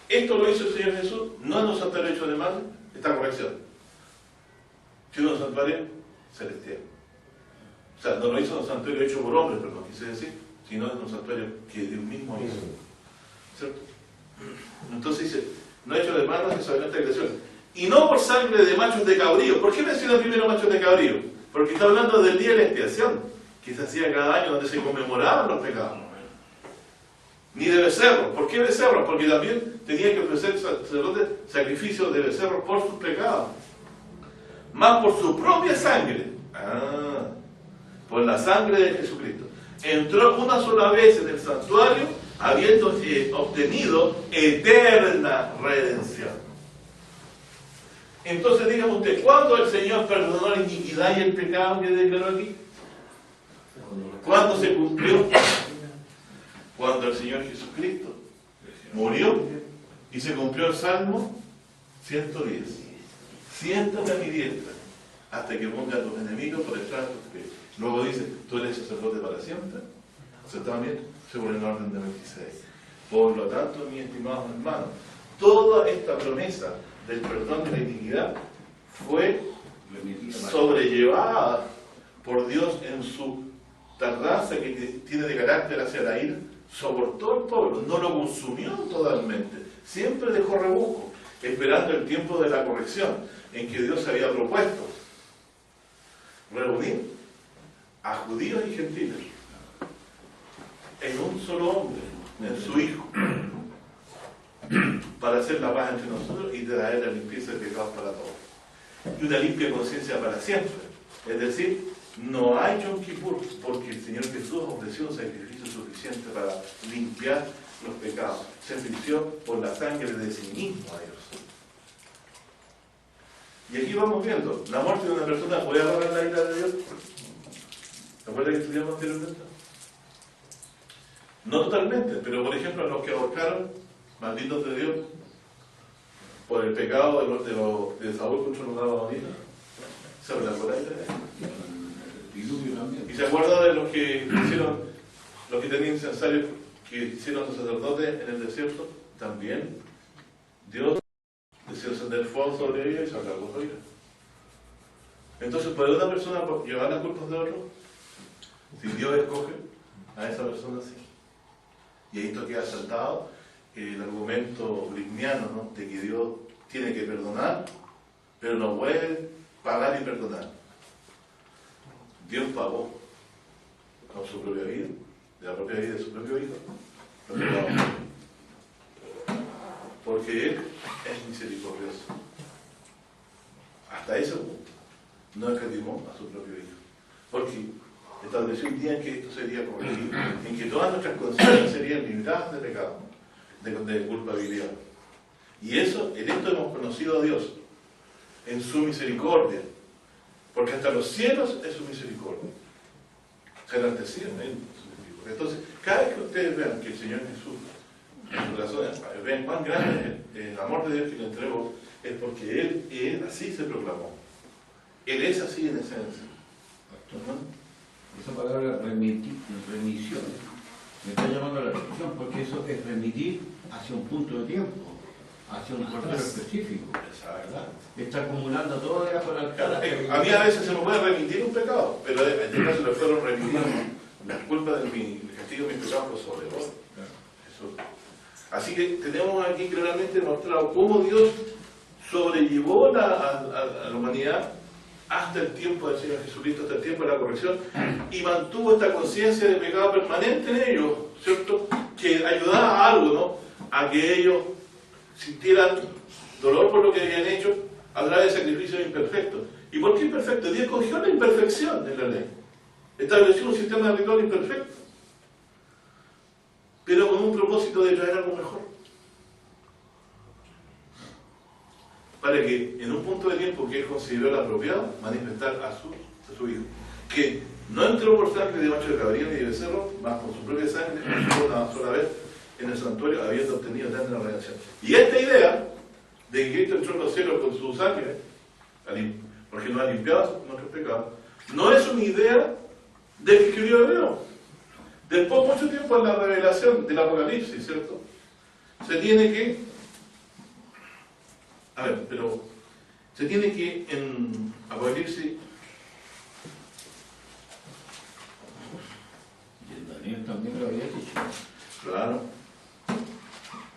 esto lo hizo el Señor Jesús, no en un santuario hecho de manos, esta corrección, sino en un santuario celestial. O sea, no lo hizo en un santuario hecho por hombres, pero no quise decir, sino en un santuario que Dios mismo hizo. ¿Cierto? Entonces dice, no hecho de manos, que sabe esta creación. Y no por sangre de machos de cabrío. ¿Por qué menciona primero machos de cabrío? Porque está hablando del día de la expiación, que se hacía cada año donde se conmemoraban los pecados. Ni de becerros. ¿Por qué becerros? Porque también tenía que ofrecer sacerdote sacrificios de becerros por sus pecados. Más por su propia sangre. Por la sangre de Jesucristo. Entró una sola vez en el santuario, habiendo obtenido eterna redención. Entonces dígame usted, ¿cuándo el Señor perdonó la iniquidad y el pecado que declaró aquí? ¿Cuándo se cumplió? Cuando el Señor Jesucristo murió y se cumplió el Salmo 110. Siéntate a mi diestra hasta que ponga a tus enemigos por detrás de tus pies. Luego dice, tú eres sacerdote para siempre. O sea, también según el orden de Melquisedec. Por lo tanto, mis estimados hermanos, toda esta promesa del perdón de la iniquidad fue sobrellevada por Dios en su tardanza que tiene de carácter hacia la ira. Soportó el pueblo, no lo consumió totalmente, siempre dejó rebusco, esperando el tiempo de la corrección en que Dios se había propuesto reunir a judíos y gentiles en un solo hombre, en su Hijo, para hacer la paz entre nosotros y traer la limpieza de pecados para todos y una limpia conciencia para siempre. Es decir, no hay Yom Kippur, porque el Señor Jesús ofreció un sacrificio suficiente para limpiar los pecados, se ofreció por la sangre de sí mismo a Dios. Y aquí vamos viendo, la muerte de una persona puede apagar la ira de Dios. ¿Se acuerdan que estudiamos anteriormente? No totalmente, pero por ejemplo, los que ahorcaron, malditos de Dios, por el pecado de Saúl contra los Amonitas, ¿se acuerdan por ahí? Y se acuerda de los que hicieron, los que tenían incensarios que hicieron los sacerdotes en el desierto, también Dios decidió encender fuego sobre ellos y sacar los ira. Entonces, ¿puede una persona llevar las culpas de otro? Si Dios escoge a esa persona, sí. Y ahí esto queda saltado el argumento brigniano, ¿no? De que Dios tiene que perdonar, pero no puede pagar y perdonar. Dios pagó con su propia vida, de la propia vida de su propio hijo, lo pagó. Porque Él es misericordioso. Hasta ese punto. No escatimó a su propio hijo. Porque estableció un día en que esto sería corregido, en que todas nuestras conciencias serían libradas de pecado, de culpabilidad. Y eso, en esto hemos conocido a Dios, en su misericordia. Porque hasta los cielos es su misericordia. Se enaltecieron en su misericordia. Entonces, cada vez que ustedes vean que el Señor Jesús, en su corazón, vean cuán grande es el amor de Dios que le entregó, es porque Él así se proclamó. Él es así en esencia. Esa palabra remisión me está llamando la atención porque eso es remitir hacia un punto de tiempo, hacia un cordero específico. ¿Verdad? Está acumulando todo debajo del altar. A mí a veces se me puede remitir un pecado, pero en este caso le fueron remitiendo las culpas de el castigo de mis pecados por sobre vos. Eso. Así que tenemos aquí claramente mostrado cómo Dios sobrellevó a la humanidad hasta el tiempo del Señor Jesucristo, hasta el tiempo de la corrección, y mantuvo esta conciencia de pecado permanente en ellos, ¿cierto? Que ayudaba a algo, ¿no? A que ellos sintieran dolor por lo que habían hecho a través de sacrificios imperfectos. ¿Y por qué imperfecto? Dios cogió la imperfección de la ley. Estableció un sistema de ritual imperfecto, pero con un propósito de traer algo mejor. Para que en un punto de tiempo que Él consideró el apropiado, manifestar a su Hijo, que no entró por sangre de macho de cabrío ni de becerro, más por su propia sangre, una sola vez en el santuario, habiendo obtenido eterna redención. Y esta idea de que Cristo entró en los cielos con su sangre, porque nos ha limpiado nuestros pecados, no es una idea del que escribió Hebreo. Después, mucho tiempo en la revelación del Apocalipsis, ¿cierto? Se tiene que en Apocalipsis, Y el Daniel también lo había dicho. claro,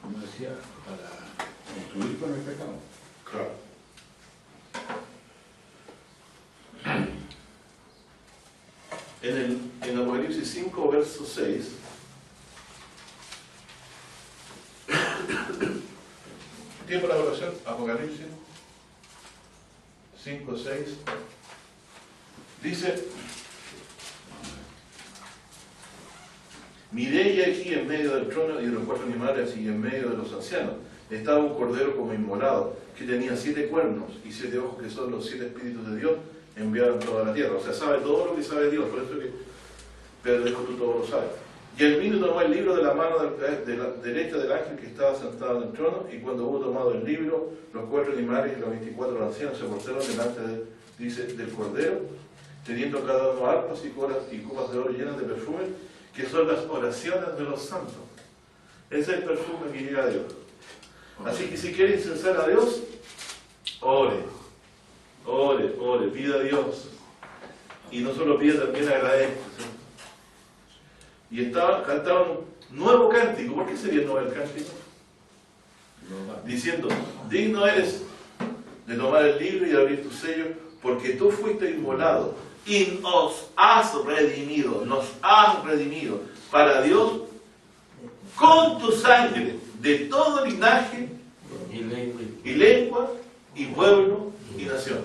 Como decía, para construir con el pecado. claro. En Apocalipsis 5, verso 6, tiempo de la oración, Apocalipsis 5, 6, dice: miré y aquí en medio del trono y de los 4 animales y en medio de los ancianos estaba un cordero como inmolado, que tenía 7 cuernos y 7 ojos, que son los 7 espíritus de Dios enviados en toda la tierra. O sea, sabe todo lo que sabe Dios, por eso que Pedro dijo: tú todo lo sabes. Y él vino y tomó el libro de la mano de la derecha del ángel que estaba sentado en el trono, y cuando hubo tomado el libro, los 4 animales y los 24 ancianos se postraron delante del cordero, teniendo cada uno arpas y copas de oro llenas de perfume, que son las oraciones de los santos. Ese es el perfume que llega a Dios. Así que si quiere incensar a Dios, ore, pida a Dios. Y no solo pida, también agradezca. Y cantaban un nuevo cántico. ¿Por qué sería el nuevo cántico? Diciendo: digno eres de tomar el libro y de abrir tu sello, porque tú fuiste inmolado y nos has redimido para Dios con tu sangre de todo linaje y lengua y pueblo y nación.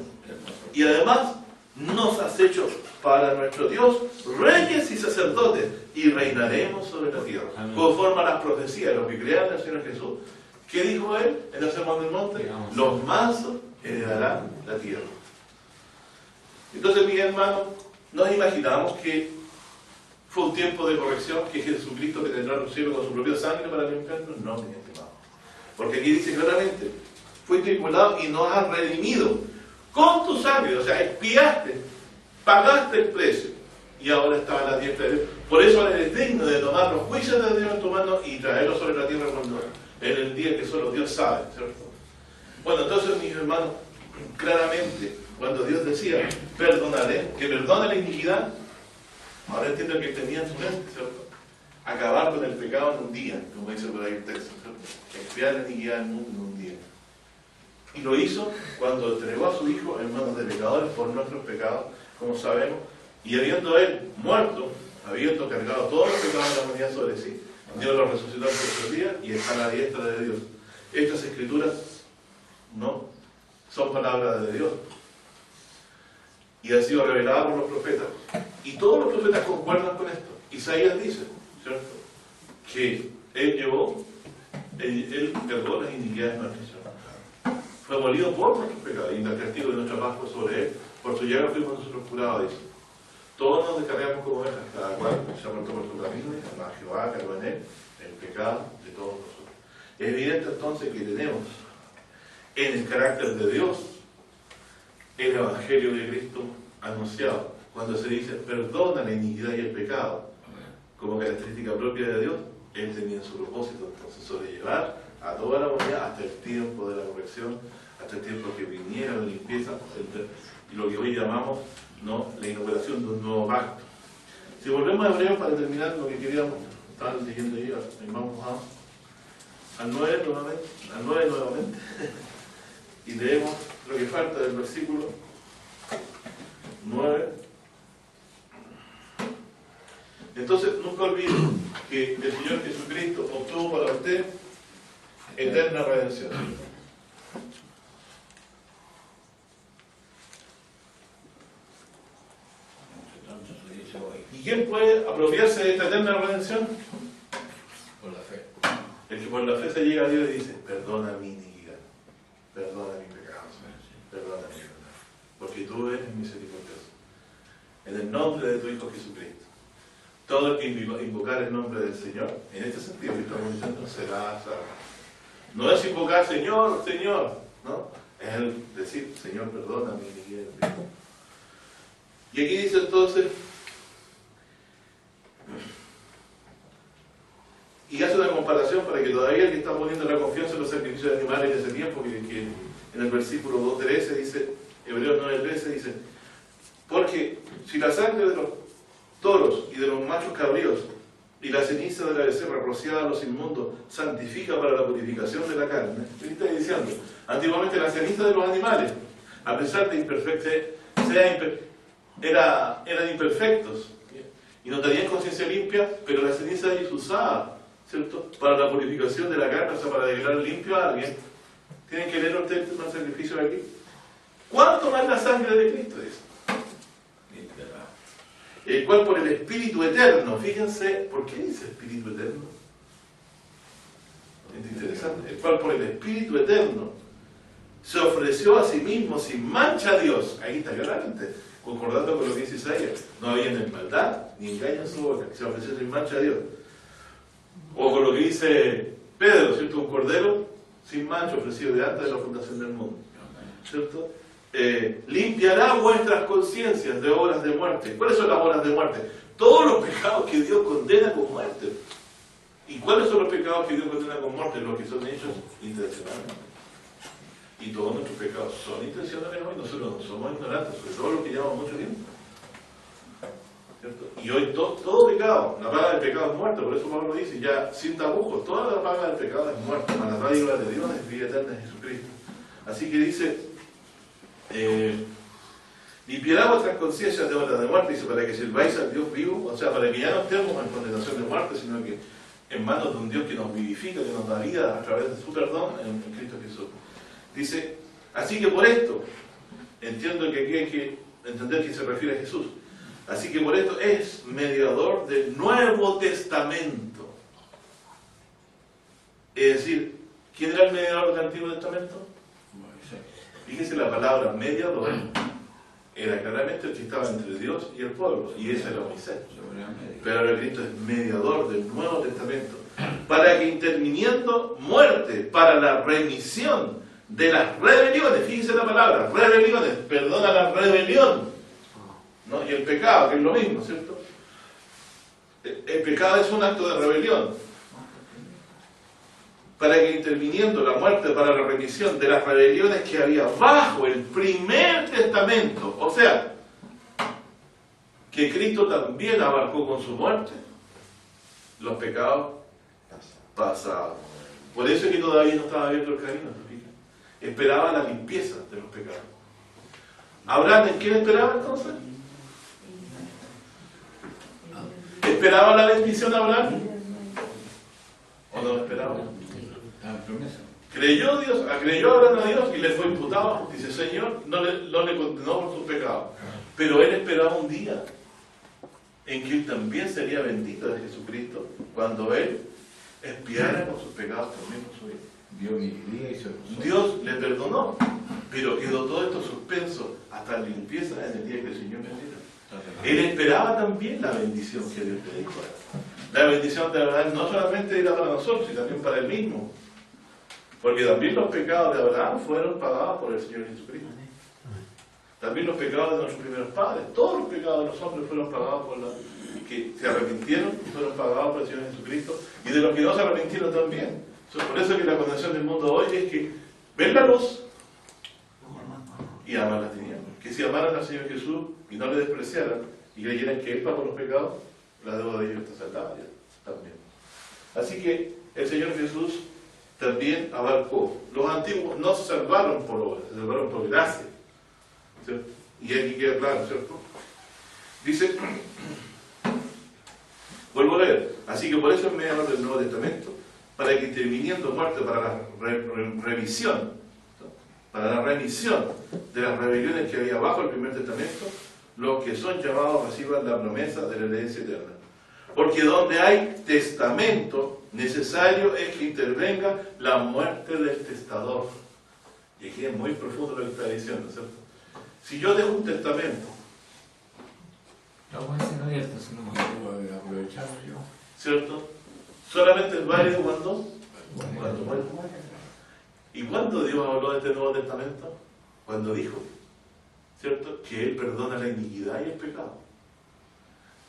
Y además nos has hecho para nuestro Dios reyes y sacerdotes, y reinaremos sobre la tierra. Amén. Conforme a las profecías, los que crean al Señor Jesús. ¿Qué dijo Él en el Sermón del Monte? Los mansos heredarán la tierra. Entonces, mis hermanos, nos imaginamos que fue un tiempo de corrección, que Jesucristo que tendrá los cielos con su propia sangre para limpiarnos. No, mi estimado. Porque aquí dice claramente, fuiste inmolado y nos has redimido con tu sangre, o sea, expiaste, pagaste el precio, y ahora está a la diestra de Dios. Por eso eres digno de tomar los juicios de Dios en tu mano y traerlos sobre la tierra cuando en el día que solo Dios sabe, ¿cierto? Bueno, entonces, mis hermanos, claramente, cuando Dios decía, perdonaré, que perdone la iniquidad, ahora entiendo que tenía en su mente, ¿cierto? Acabar con el pecado en un día, como dice por ahí el texto, ¿cierto? Expiar la iniquidad en un día. Y lo hizo cuando entregó a su Hijo en manos de pecadores por nuestros pecados, como sabemos, y habiendo Él muerto, habiendo cargado todos los pecados de la humanidad sobre sí, Dios lo resucitó al tercer día y está a la diestra de Dios. Estas escrituras no son palabras de Dios y han sido reveladas por los profetas. Y todos los profetas concuerdan con esto. Isaías dice, ¿cierto?, que Él cargó las iniquidades nuestras. Fue molido por nuestros pecados y el castigo de nuestra paz fue sobre Él. Por su llaga fuimos nosotros curados, dice. Todos nos descargamos como ovejas, cada cual se apartó por su camino, y a Jehová cargó en Él el pecado de todos nosotros. Es evidente entonces que tenemos en el carácter de Dios el Evangelio de Cristo anunciado. Cuando se dice perdona la iniquidad y el pecado como característica propia de Dios, Él tenía su propósito entonces sobrellevar a toda la humanidad hasta el tiempo de la corrección, hasta el tiempo que viniera la limpieza, y lo que hoy llamamos, ¿no?, la inauguración de un nuevo pacto. Si volvemos a Hebreos para terminar lo que queríamos, estaban leyendo ahí, vamos al 9 nuevamente, y leemos lo que falta del versículo 9. Entonces, nunca olviden que el Señor Jesucristo obtuvo para usted eterna redención. ¿Y quién puede apropiarse de esta eterna redención? Por la fe. El que por la fe se llega a Dios y dice, perdona mi iniquidad, perdona mi pecado, perdona mi pecado, porque tú eres misericordioso. En el nombre de tu Hijo Jesucristo. Todo el que invocar el nombre del Señor, en este sentido que estamos diciendo, será salvo. No es invocar Señor, Señor, ¿no? Es el decir, Señor, perdona mi iniquidad. Y aquí dice entonces, y hace una comparación para que todavía el que está poniendo la confianza en los sacrificios de animales en ese tiempo, que en el versículo 2:13 dice, Hebreos 9:13 dice, porque si la sangre de los toros y de los machos cabríos y la ceniza de la becerra rociada a los inmundos santifica para la purificación de la carne, ¿qué está diciendo? Antiguamente la ceniza de los animales, a pesar de eran imperfectos y no tenían conciencia limpia, pero la ceniza de ellos usaba, ¿cierto?, para la purificación de la carne, o sea, para declarar limpio a alguien. Tienen que leer ustedes un sacrificio de aquí. ¿Cuánto más la sangre de Cristo es? El cual por el Espíritu Eterno, fíjense, ¿por qué dice Espíritu Eterno? Es interesante. El cual por el Espíritu Eterno se ofreció a sí mismo sin mancha a Dios. Ahí está claramente, concordando con lo que dice Isaías. No había ni maldad ni engaño en su boca. Se ofreció sin mancha a Dios. O con lo que dice Pedro, ¿cierto? Un cordero sin mancha ofrecido de antes de la fundación del mundo, ¿cierto? Limpiará vuestras conciencias de obras de muerte. ¿Cuáles son las obras de muerte? Todos los pecados que Dios condena con muerte. ¿Y cuáles son los pecados que Dios condena con muerte? Los que son hechos intencionalmente. Y todos nuestros pecados son intencionales hoy. Nosotros no somos ignorantes, sobre todo lo que llevamos mucho tiempo, ¿cierto? Y hoy todo pecado, la paga del pecado es muerte. Por eso Pablo dice, ya sin tapujos, toda la paga del pecado es muerte. Mas la dádiva de Dios es vida eterna en Jesucristo. Así que dice, limpiará vuestras conciencias de obras de muerte, dice, para que sirváis al Dios vivo, o sea, para que ya no estemos en condenación de muerte, sino que en manos de un Dios que nos vivifica, que nos da vida a través de su perdón en Cristo Jesús. Dice, así que por esto, entiendo que aquí hay que entender que se refiere a Jesús. Así que por esto es mediador del Nuevo Testamento. Es decir, ¿quién era el mediador del Antiguo Testamento? Fíjese la palabra mediador. Era claramente el que estaba entre Dios y el pueblo, y ese era Moisés. Pero ahora Cristo es mediador del Nuevo Testamento, para que interviniendo muerte para la remisión de las rebeliones, fíjense la palabra, rebeliones, perdona la rebelión, ¿no? Y el pecado, que es lo mismo, ¿cierto? El pecado es un acto de rebelión. Para que interviniendo la muerte para la remisión de las rebeliones que había bajo el primer testamento, o sea, que Cristo también abarcó con su muerte los pecados pasados. Por eso es que todavía no estaba abierto el camino, esperaba la limpieza de los pecados. ¿Abraham en quién esperaba entonces? ¿Esperaba la bendición de Abraham? ¿O no esperaba? Creyó Abraham a Dios y le fue imputado a justicia. Señor no le condenó por sus pecados, pero él esperaba un día en que él también sería bendito de Jesucristo cuando él expiara con sus pecados también por su vida. Dios le perdonó, pero quedó todo esto suspenso hasta la limpieza en el día que el Señor viniera. Él esperaba también la bendición que Dios le dijo. La bendición de Abraham no solamente era para nosotros, sino también para él mismo. Porque también los pecados de Abraham fueron pagados por el Señor Jesucristo. También los pecados de nuestros primeros padres, todos los pecados de los hombres fueron pagados por los que se arrepintieron y fueron pagados por el Señor Jesucristo, y de los que no se arrepintieron también. Por eso que la condenación del mundo hoy es que ven la luz y aman las tinieblas. Que si amaran al Señor Jesús y no le despreciaran y creyeran que Él pagó los pecados, la deuda de ellos está saldada ya también. Así que el Señor Jesús también abarcó. Los antiguos no se salvaron por obras, se salvaron por gracia. ¿Cierto? Y aquí queda claro, ¿cierto? Dice, vuelvo a leer, así que por eso es mediador del Nuevo Testamento, para que interviniendo muerte para la revisión, para la remisión de las rebeliones que había bajo el primer testamento, los que son llamados reciban la promesa de la herencia eterna. Porque donde hay testamento, necesario es que intervenga la muerte del testador. Y aquí es muy profundo lo que está diciendo, ¿cierto? Si yo dejo un testamento, ¿cierto? Solamente es válido cuando muere. ¿Y cuándo Dios habló de este Nuevo Testamento? Cuando dijo, ¿cierto?, que Él perdona la iniquidad y el pecado.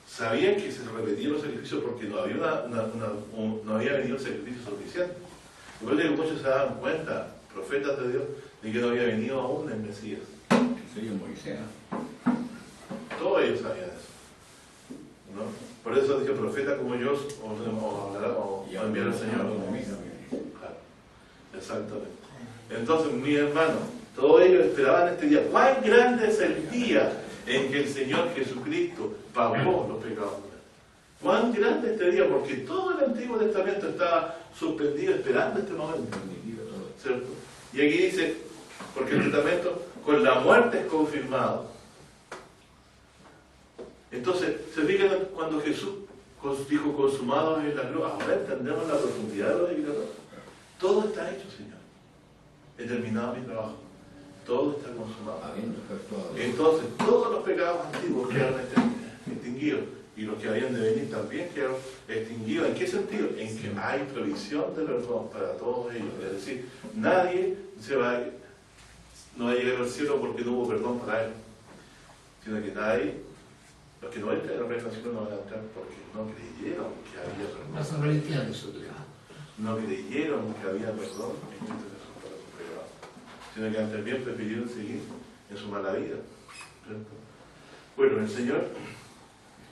Sabían que se repetían los sacrificios porque no había venido el sacrificio suficiente. Igual que muchos se daban cuenta, profetas de Dios, de que no había venido aún el Mesías. Sería Moisés. Todos ellos sabían eso, ¿no? Por eso dije, profeta como yo o enviar al Señor. Claro, exactamente. Entonces, mi hermano, todos ellos esperaban este día. ¿Cuán grande es el día en que el Señor Jesucristo pagó los pecados? ¿Cuán grande es este día? Porque todo el Antiguo Testamento estaba suspendido esperando este momento, ¿cierto? Y aquí dice, porque el testamento con la muerte es confirmado. Entonces, se fijan cuando Jesús dijo consumado en la cruz, ahora entendemos la profundidad de lo que declaró. Todo está hecho, Señor. He terminado mi trabajo. Todo está consumado. Entonces, todos los pecados antiguos quedaron extinguidos. Y los que habían de venir también quedaron extinguidos. ¿En qué sentido? En que hay provisión de perdón para todos ellos. Es decir, nadie no va a llegar al cielo porque no hubo perdón para él. Sino que nadie... Los que no entran en el reino del cielo no van a entrar porque no creyeron que había perdón. No creyeron que había perdón en Cristo Jesús para sus pecados. Sino que antes bien prefirieron seguir en su mala vida. ¿Cierto? Bueno, el Señor,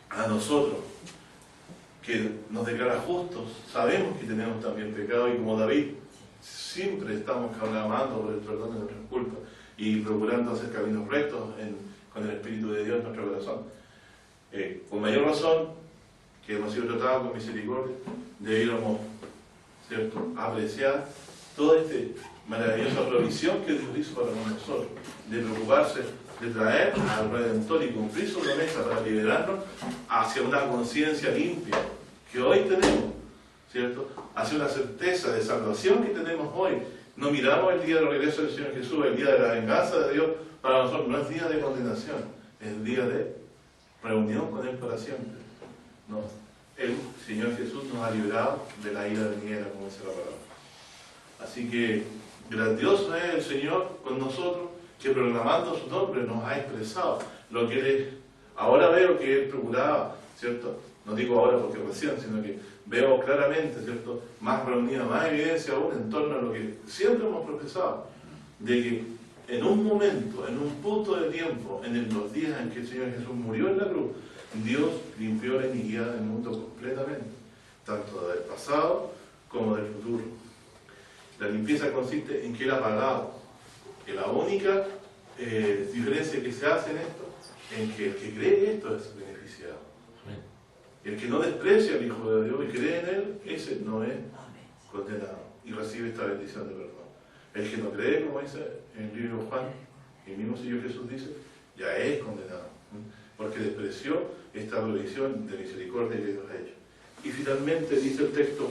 a nosotros, que nos declara justos, sabemos que tenemos también pecado y como David, siempre estamos clamando por el perdón de nuestras culpas y procurando hacer caminos rectos con el Espíritu de Dios en nuestro corazón. Con mayor razón, que hemos sido tratados con misericordia, debiéramos, ¿cierto?, apreciar toda esta maravillosa provisión que Dios hizo para nosotros, de preocuparse de traer al Redentor y cumplir su promesa para liberarnos hacia una conciencia limpia que hoy tenemos, ¿cierto? Hacia una certeza de salvación que tenemos hoy. No miramos el día del regreso del Señor Jesús, el día de la venganza de Dios, para nosotros no es día de condenación, es día de reunión con Él para siempre. No, el Señor Jesús nos ha librado de la ira venidera, como dice la palabra. Así que grandioso es el Señor con nosotros, que proclamando su nombre nos ha expresado lo que Él es. Ahora veo que Él procuraba, ¿cierto? No digo ahora porque recién, sino que veo claramente, ¿cierto? Más reunida, más evidencia aún en torno a lo que siempre hemos profesado, de que en un momento, en un punto de tiempo, en los días en que el Señor Jesús murió en la cruz, Dios limpió la iniquidad del mundo completamente, tanto del pasado como del futuro. La limpieza consiste en que Él ha pagado, que la única diferencia que se hace en esto, en que el que cree esto es beneficiado. El que no desprecia al Hijo de Dios y cree en Él, ese no es condenado y recibe esta bendición de perdón. El que no cree, como dice en el libro de Juan, el mismo Señor Jesús dice, ya es condenado, porque despreció esta provisión de misericordia que Dios ha hecho. Y finalmente dice el texto,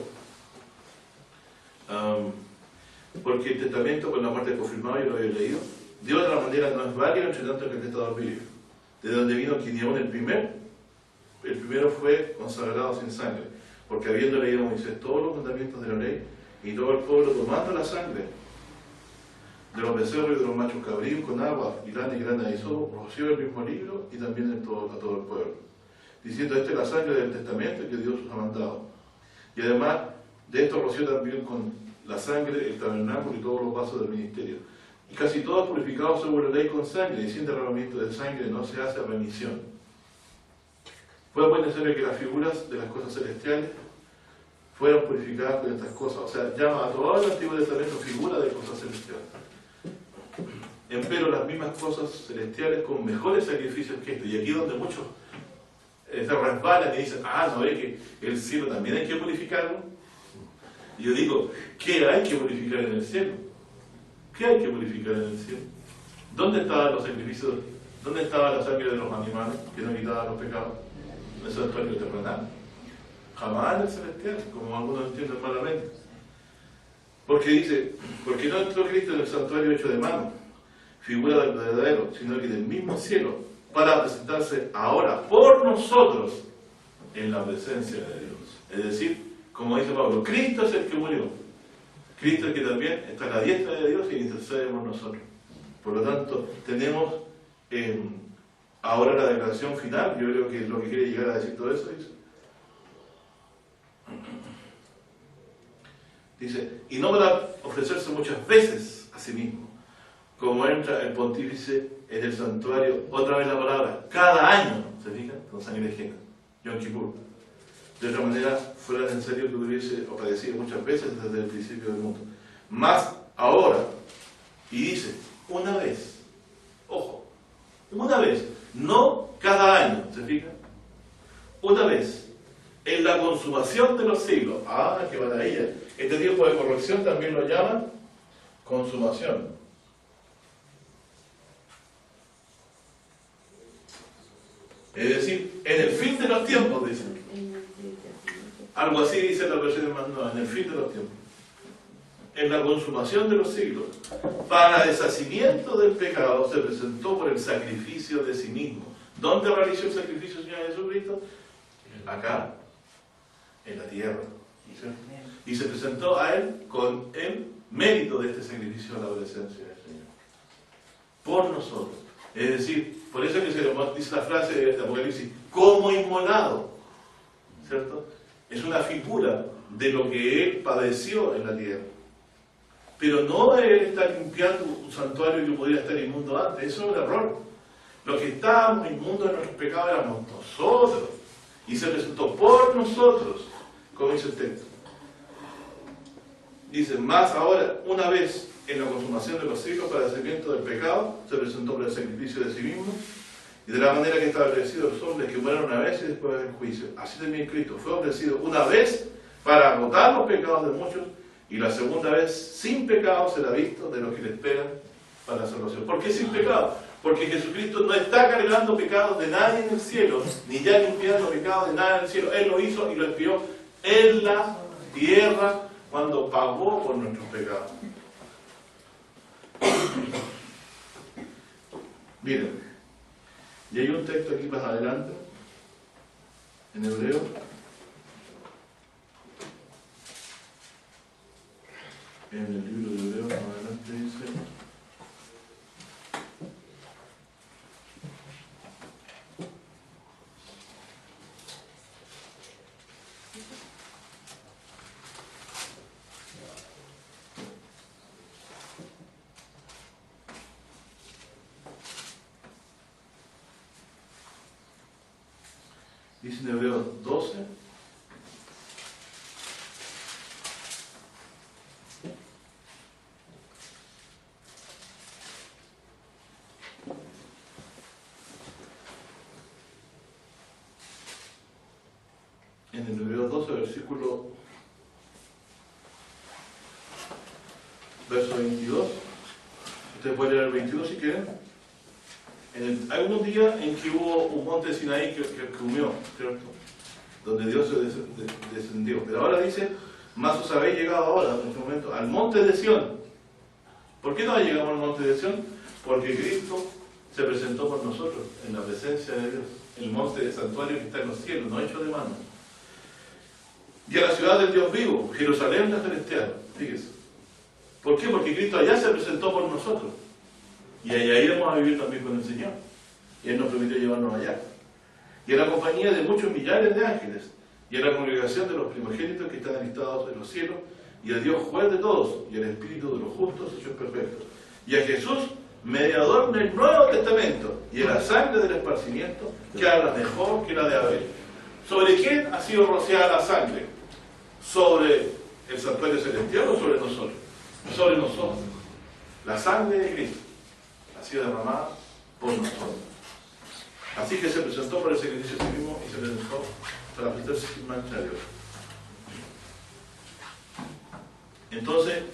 porque el testamento con la muerte confirmada, yo lo había leído, de otra manera no es válido entre tanto que el testador vive. De donde vino quien llevó el primero fue consagrado sin sangre, porque habiendo leído Moisés todos los mandamientos de la ley, y todo el pueblo tomando la sangre de los becerros y de los machos cabríos con agua y lana y grana de hisopo, roció el mismo libro y también a todo el pueblo, diciendo: esta es la sangre del testamento que Dios os ha mandado. Y además de esto roció también con la sangre el tabernáculo y todos los vasos del ministerio. Y casi todos purificados según la ley con sangre, y sin derramamiento de sangre no se hace remisión. Fue pues necesario que las figuras de las cosas celestiales fueran purificadas con estas cosas. O sea, llama a todo el Antiguo Testamento figura de cosas celestiales. Empero las mismas cosas celestiales con mejores sacrificios que esto. Y aquí donde muchos se resbalan y dicen: ah, ¿no ve que el cielo también hay que purificarlo? Y yo digo: ¿qué hay que purificar en el cielo? ¿Qué hay que purificar en el cielo? ¿Dónde estaban los sacrificios? ¿Dónde estaba la sangre de los animales que no quitaban los pecados? En el santuario terrenal. Jamás en el celestial, como algunos entienden malamente. Porque dice: porque no entró Cristo en el santuario hecho de mano, figura del verdadero, sino que del mismo cielo, para presentarse ahora por nosotros en la presencia de Dios. Es decir, como dice Pablo, Cristo es el que murió. Cristo es el que también está a la diestra de Dios y intercede por nosotros. Por lo tanto, tenemos ahora la declaración final. Yo creo que es lo que quiere llegar a decir todo eso. Dice, y no para ofrecerse muchas veces a sí mismo, como entra el pontífice en el santuario, otra vez la palabra, cada año, ¿se fijan? Con sangre ajena, Yom Kippur. De otra manera, fuera necesario que hubiese padecido muchas veces desde el principio del mundo. Más ahora, y dice, una vez, ojo, una vez, no cada año, ¿se fijan? Una vez, en la consumación de los siglos. Ah, qué maravilla. Este tiempo de corrección también lo llaman consumación. Es decir, en el fin de los tiempos, dicen. Algo así dice la versión más nueva, en el fin de los tiempos. En la consumación de los siglos, para deshacimiento del pecado, se presentó por el sacrificio de sí mismo. ¿Dónde realizó el sacrificio el Señor Jesucristo? Acá, en la tierra. ¿Sí? Y se presentó a Él con el mérito de este sacrificio a la presencia del Señor. Por nosotros. Es decir, por eso es que se dice la frase de Apocalipsis, como inmolado. ¿Cierto? Es una figura de lo que Él padeció en la tierra. Pero no Él está limpiando un santuario que podría estar inmundo antes. Eso es un error. Los que estábamos inmundos en nuestros pecados éramos nosotros. Y se presentó por nosotros, como dice el texto. Dice, más ahora, una vez en la consumación de los siglos para el deshacimiento del pecado, se presentó por el sacrificio de sí mismo, y de la manera que estaba establecido los hombres que mueran una vez y después del juicio. Así también Cristo fue ofrecido una vez para agotar los pecados de muchos, y la segunda vez sin pecado será visto de los que le esperan para la salvación. ¿Por qué sin pecado? Porque Jesucristo no está cargando pecados de nadie en el cielo, ni ya limpiando pecados de nadie en el cielo. Él lo hizo y lo envió en la tierra cuando pagó por nuestros pecados. Miren, y hay un texto aquí más adelante, en hebreo. En el libro de Hebreo, más adelante dice... Dice en Hebreos 12, en el Hebreos 12, verso 22, ustedes pueden leer el 22 si quieren. Hay unos días en que hubo un monte de Sinaí que humeó, ¿cierto? Donde Dios se descendió. Pero ahora dice, más os habéis llegado ahora, en este momento, al monte de Sión. ¿Por qué no llegamos al monte de Sión? Porque Cristo se presentó por nosotros en la presencia de Dios. El monte del santuario que está en los cielos, no hecho de mano. Y a la ciudad del Dios vivo, Jerusalén la celestial. Fíjese. ¿Por qué? Porque Cristo allá se presentó por nosotros. Y allá iremos a vivir también con el Señor. Y Él nos permitió llevarnos allá. Y en la compañía de muchos millares de ángeles. Y en la congregación de los primogénitos que están alistados en los cielos. Y a Dios juez de todos. Y al Espíritu de los justos hechos perfectos. Y a Jesús, mediador del Nuevo Testamento. Y a la sangre del esparcimiento, que habla mejor que la de Abel. ¿Sobre quién ha sido rociada la sangre? ¿Sobre el santuario celestial o sobre nosotros? Sobre nosotros. La sangre de Cristo ha sido derramada por nosotros. Así que se presentó por el sacrificio de sí mismo y se presentó para presentarse sin mancha a Dios. Entonces,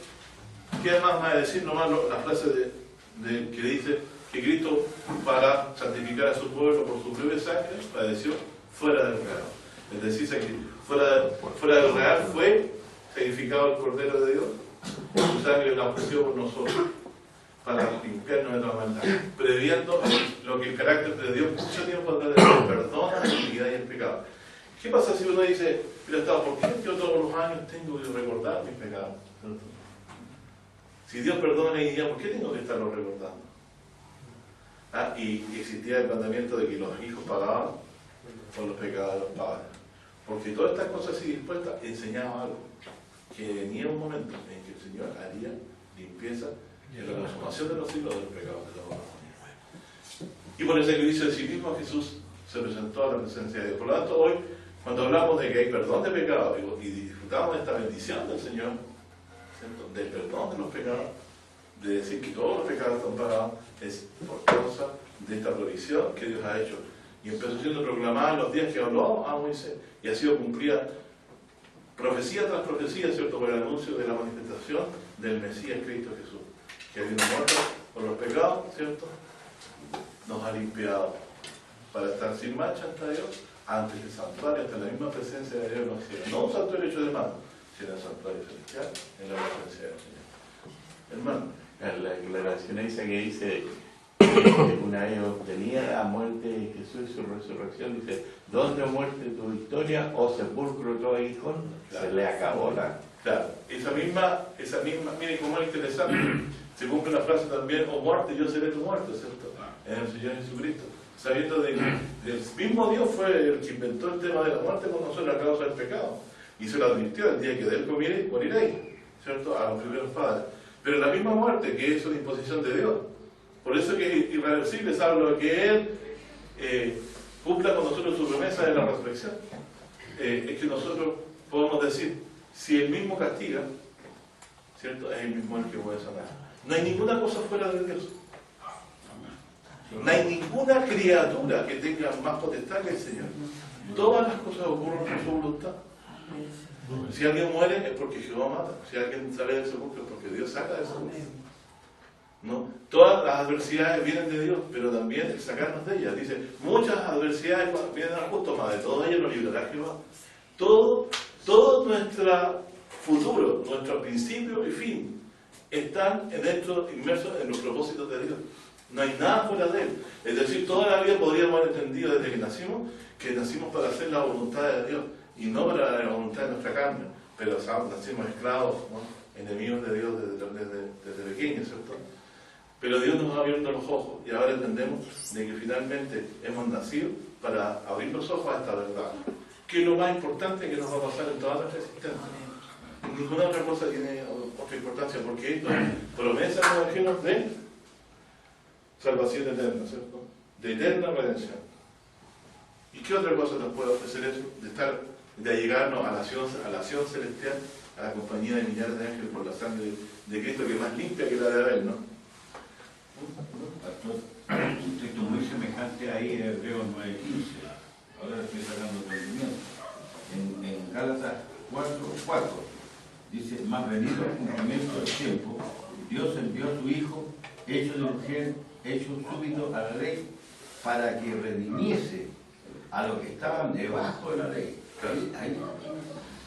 ¿qué más va a decir? Nomás la frase que dice que Cristo, para santificar a su pueblo por su propia sangre, padeció fuera del real. Es decir, fuera del real fue sacrificado el Cordero de Dios, su sangre la ofreció por nosotros, para limpiarnos de la maldad, previendo lo que el carácter de Dios mucho tiempo atrás de perdona la iniquidad y el pecado. ¿Qué pasa si uno dice, pero ¿por qué yo todos los años tengo que recordar mis pecados? Si Dios perdona la iniquidad, ¿por qué tengo que estarlo recordando? Y existía el mandamiento de que los hijos pagaban por los pecados de los padres. Porque todas estas cosas así dispuestas enseñaban algo, que venía un momento en que el Señor haría limpieza en la consumación de los siglos del pecado de la humanidad. Y por el sacrificio de sí mismo Jesús se presentó a la presencia de Dios. Por lo tanto, hoy, cuando hablamos de que hay perdón de pecados y disfrutamos de esta bendición del Señor, ¿cierto?, del perdón de los pecados, de decir que todos los pecados están pagados, es por causa de esta provisión que Dios ha hecho. Y empezó siendo proclamada en los días que habló a Moisés, y ha sido cumplida profecía tras profecía, ¿cierto?, por el anuncio de la manifestación del Mesías Cristo Jesús, que habiendo muerto por los pecados, ¿cierto?, nos ha limpiado para estar sin mancha ante Dios, ante el santuario, ante la misma presencia de Dios en los cielos. No un santuario hecho de mano, sino el santuario celestial en la presencia del Señor. Hermano. La declaración esa que dice una vez obtenida la muerte de Jesús y su resurrección, dice, ¿dónde muerte tu victoria o sepulcro tu aguijón? Claro. Se le acabó la... Claro, esa misma, miren cómo es interesante, se cumple la frase también, o muerte, yo seré tu muerte, ¿cierto?, en el Señor Jesucristo, sabiendo de que el mismo Dios fue el que inventó el tema de la muerte con nosotros a causa del pecado, y se lo advirtió: el día que de él comiere, moriréis, ¿cierto?, a los primeros padres. Pero la misma muerte, que es una imposición de Dios, por eso que es irreversible, salvo lo que Él cumpla con nosotros su promesa de la resurrección. Es que nosotros podemos decir, si Él mismo castiga, ¿cierto?, es el mismo el que puede sanar. No hay ninguna cosa fuera de Dios. No hay ninguna criatura que tenga más potestad que el Señor. Todas las cosas ocurren por su voluntad. Si alguien muere es porque Jehová mata. Si alguien sale del sepulcro es porque Dios saca del sepulcro. ¿no? Todas las adversidades vienen de Dios, pero también el sacarnos de ellas. Dice, muchas adversidades vienen al justo, más de todas ellas lo librará Jehová. Todo nuestro futuro, nuestro principio y fin, están inmersos en los propósitos de Dios. No hay nada fuera de Él. Es decir, toda la vida podríamos haber entendido desde que nacimos para hacer la voluntad de Dios y no para la voluntad de nuestra carne. Pero nacimos esclavos, ¿no? Enemigos de Dios desde pequeños, ¿cierto? Pero Dios nos va abriendo los ojos y ahora entendemos de que finalmente hemos nacido para abrir los ojos a esta verdad, que es lo más importante que nos va a pasar en toda nuestra existencia. Ninguna otra cosa tiene otra importancia, porque esto es promesa, como dijimos, de salvación eterna, ¿cierto? De eterna redención. ¿Y qué otra cosa nos puede ofrecer eso? De allegarnos a la acción celestial, a la compañía de millares de ángeles por la sangre de Cristo, que es más limpia que la de Abel, ¿no? Un texto muy semejante ahí en Hebreos 9:15. Ahora estoy sacando entendimiento. En Gálatas 4:4 dice, más venido el cumplimiento del tiempo, Dios envió a su Hijo, hecho de urgencia, hecho súbito a la ley, para que redimiese a los que estaban debajo de la ley. Ahí.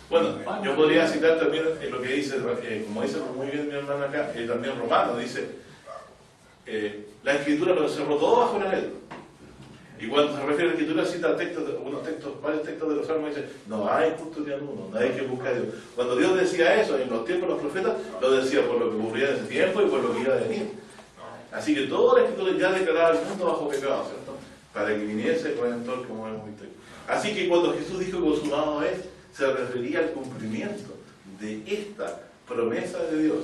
Bueno, yo podría citar también lo que dice, como dice muy bien mi hermana acá, también Romano, dice, la Escritura lo cerró todo bajo la ley. Y cuando se refiere a la Escritura cita varios textos de los Salmos y dice, no hay justo ni alguno, no hay que buscar a Dios. Cuando Dios decía eso en los tiempos de los profetas, lo decía por lo que ocurría en ese tiempo y por lo que iba a venir. Así que toda la Escritura ya declaraba el mundo bajo pecado, ¿cierto? Para que viniese el Redentor, como hemos visto. Así que cuando Jesús dijo consumado es, se refería al cumplimiento de esta promesa de Dios,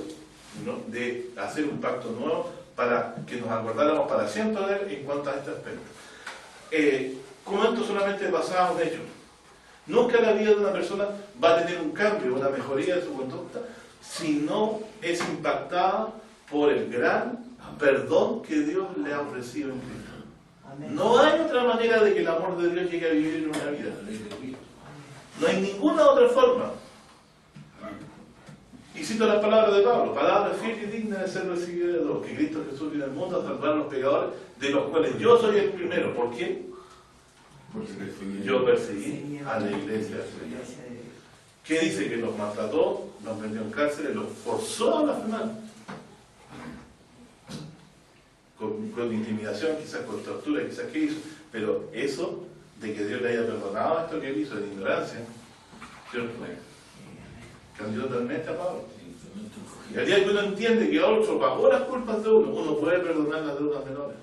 ¿no? De hacer un pacto nuevo para que nos acordáramos para siempre de Él en cuanto a este aspecto. Comento solamente basados en hechos. Nunca la vida de una persona va a tener un cambio, una mejoría de su conducta, si no es impactada por el gran perdón que Dios le ha ofrecido en Cristo. No hay otra manera de que el amor de Dios llegue a vivir en una vida. No hay ninguna otra forma. Y cito las palabras de Pablo, palabra fiel y digna de ser recibida de Dios, que Cristo Jesús vino al mundo a salvar a los pecadores, de los cuales yo soy el primero. ¿Por qué? Porque yo perseguí a la iglesia. ¿Qué dice? Que los maltrató, los metió en cárcel, los forzó a blasfemar. Con intimidación, quizás con tortura, quizás qué hizo. Pero eso, de que Dios le haya perdonado esto que él hizo, de ignorancia, ¿cierto? Cambió totalmente a Pablo. Y al día que uno entiende que otro pagó las culpas de uno puede perdonar las deudas menores.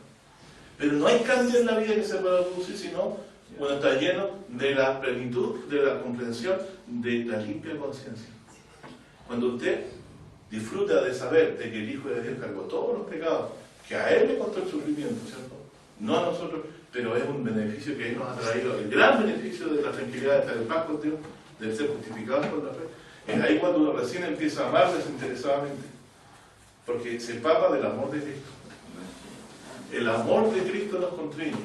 Pero no hay cambio en la vida que se pueda producir, sino uno está lleno de la plenitud, de la comprensión, de la limpia conciencia. Cuando usted disfruta de saber de que el Hijo de Dios cargó todos los pecados, que a Él le costó el sufrimiento, ¿cierto? No a nosotros, pero es un beneficio que Él nos ha traído, el gran beneficio de la tranquilidad de estar en paz con Dios, de ser justificados por la fe. Es ahí cuando uno recién empieza a amar desinteresadamente, porque se empapa del amor de Cristo. El amor de Cristo nos constriñe,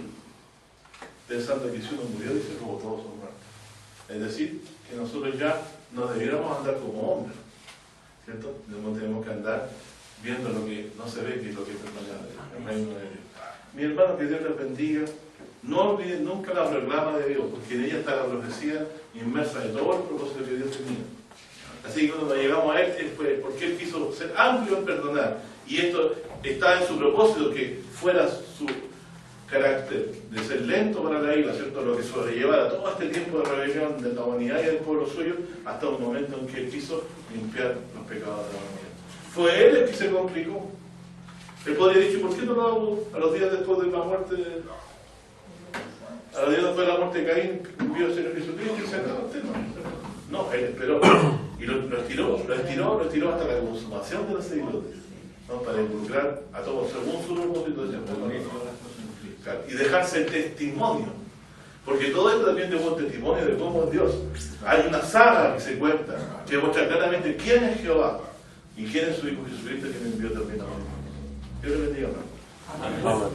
pensando que si uno murió, dice, como todos son muertos. Es decir, que nosotros ya no debiéramos andar como hombres, ¿cierto? Tenemos que andar viendo lo que no se ve, que es lo que es el reino de Dios. Mi hermano, que Dios les bendiga. No olviden nunca la proclama de Dios, porque en ella está la profecía inmersa de todo el propósito que Dios tenía. Así que cuando llegamos a Él, fue porque Él quiso ser amplio en perdonar. Y esto está en su propósito, que fuera su carácter de ser lento para la ira, ¿cierto? Lo que sobrellevara todo este tiempo de rebelión de la humanidad y del pueblo suyo, hasta un momento en que Él quiso limpiar los pecados de la humanidad. Fue Él el que se complicó. Él podría haber dicho, ¿por qué no lo hago a los días después de la muerte a los días después de la muerte de Caín, envió al Señor Jesucristo y se acabó el tema? No, Él esperó y lo estiró hasta la consumación de los siglos, ¿no? Para involucrar a todos según su propósito y dejarse el testimonio, porque todo esto también es un testimonio de cómo es Dios. Hay una saga que se cuenta que muestra claramente quién es Jehová y quién es su Hijo Jesucristo, que me envió también a nosotros. Dios le bendiga, hermano. Amén.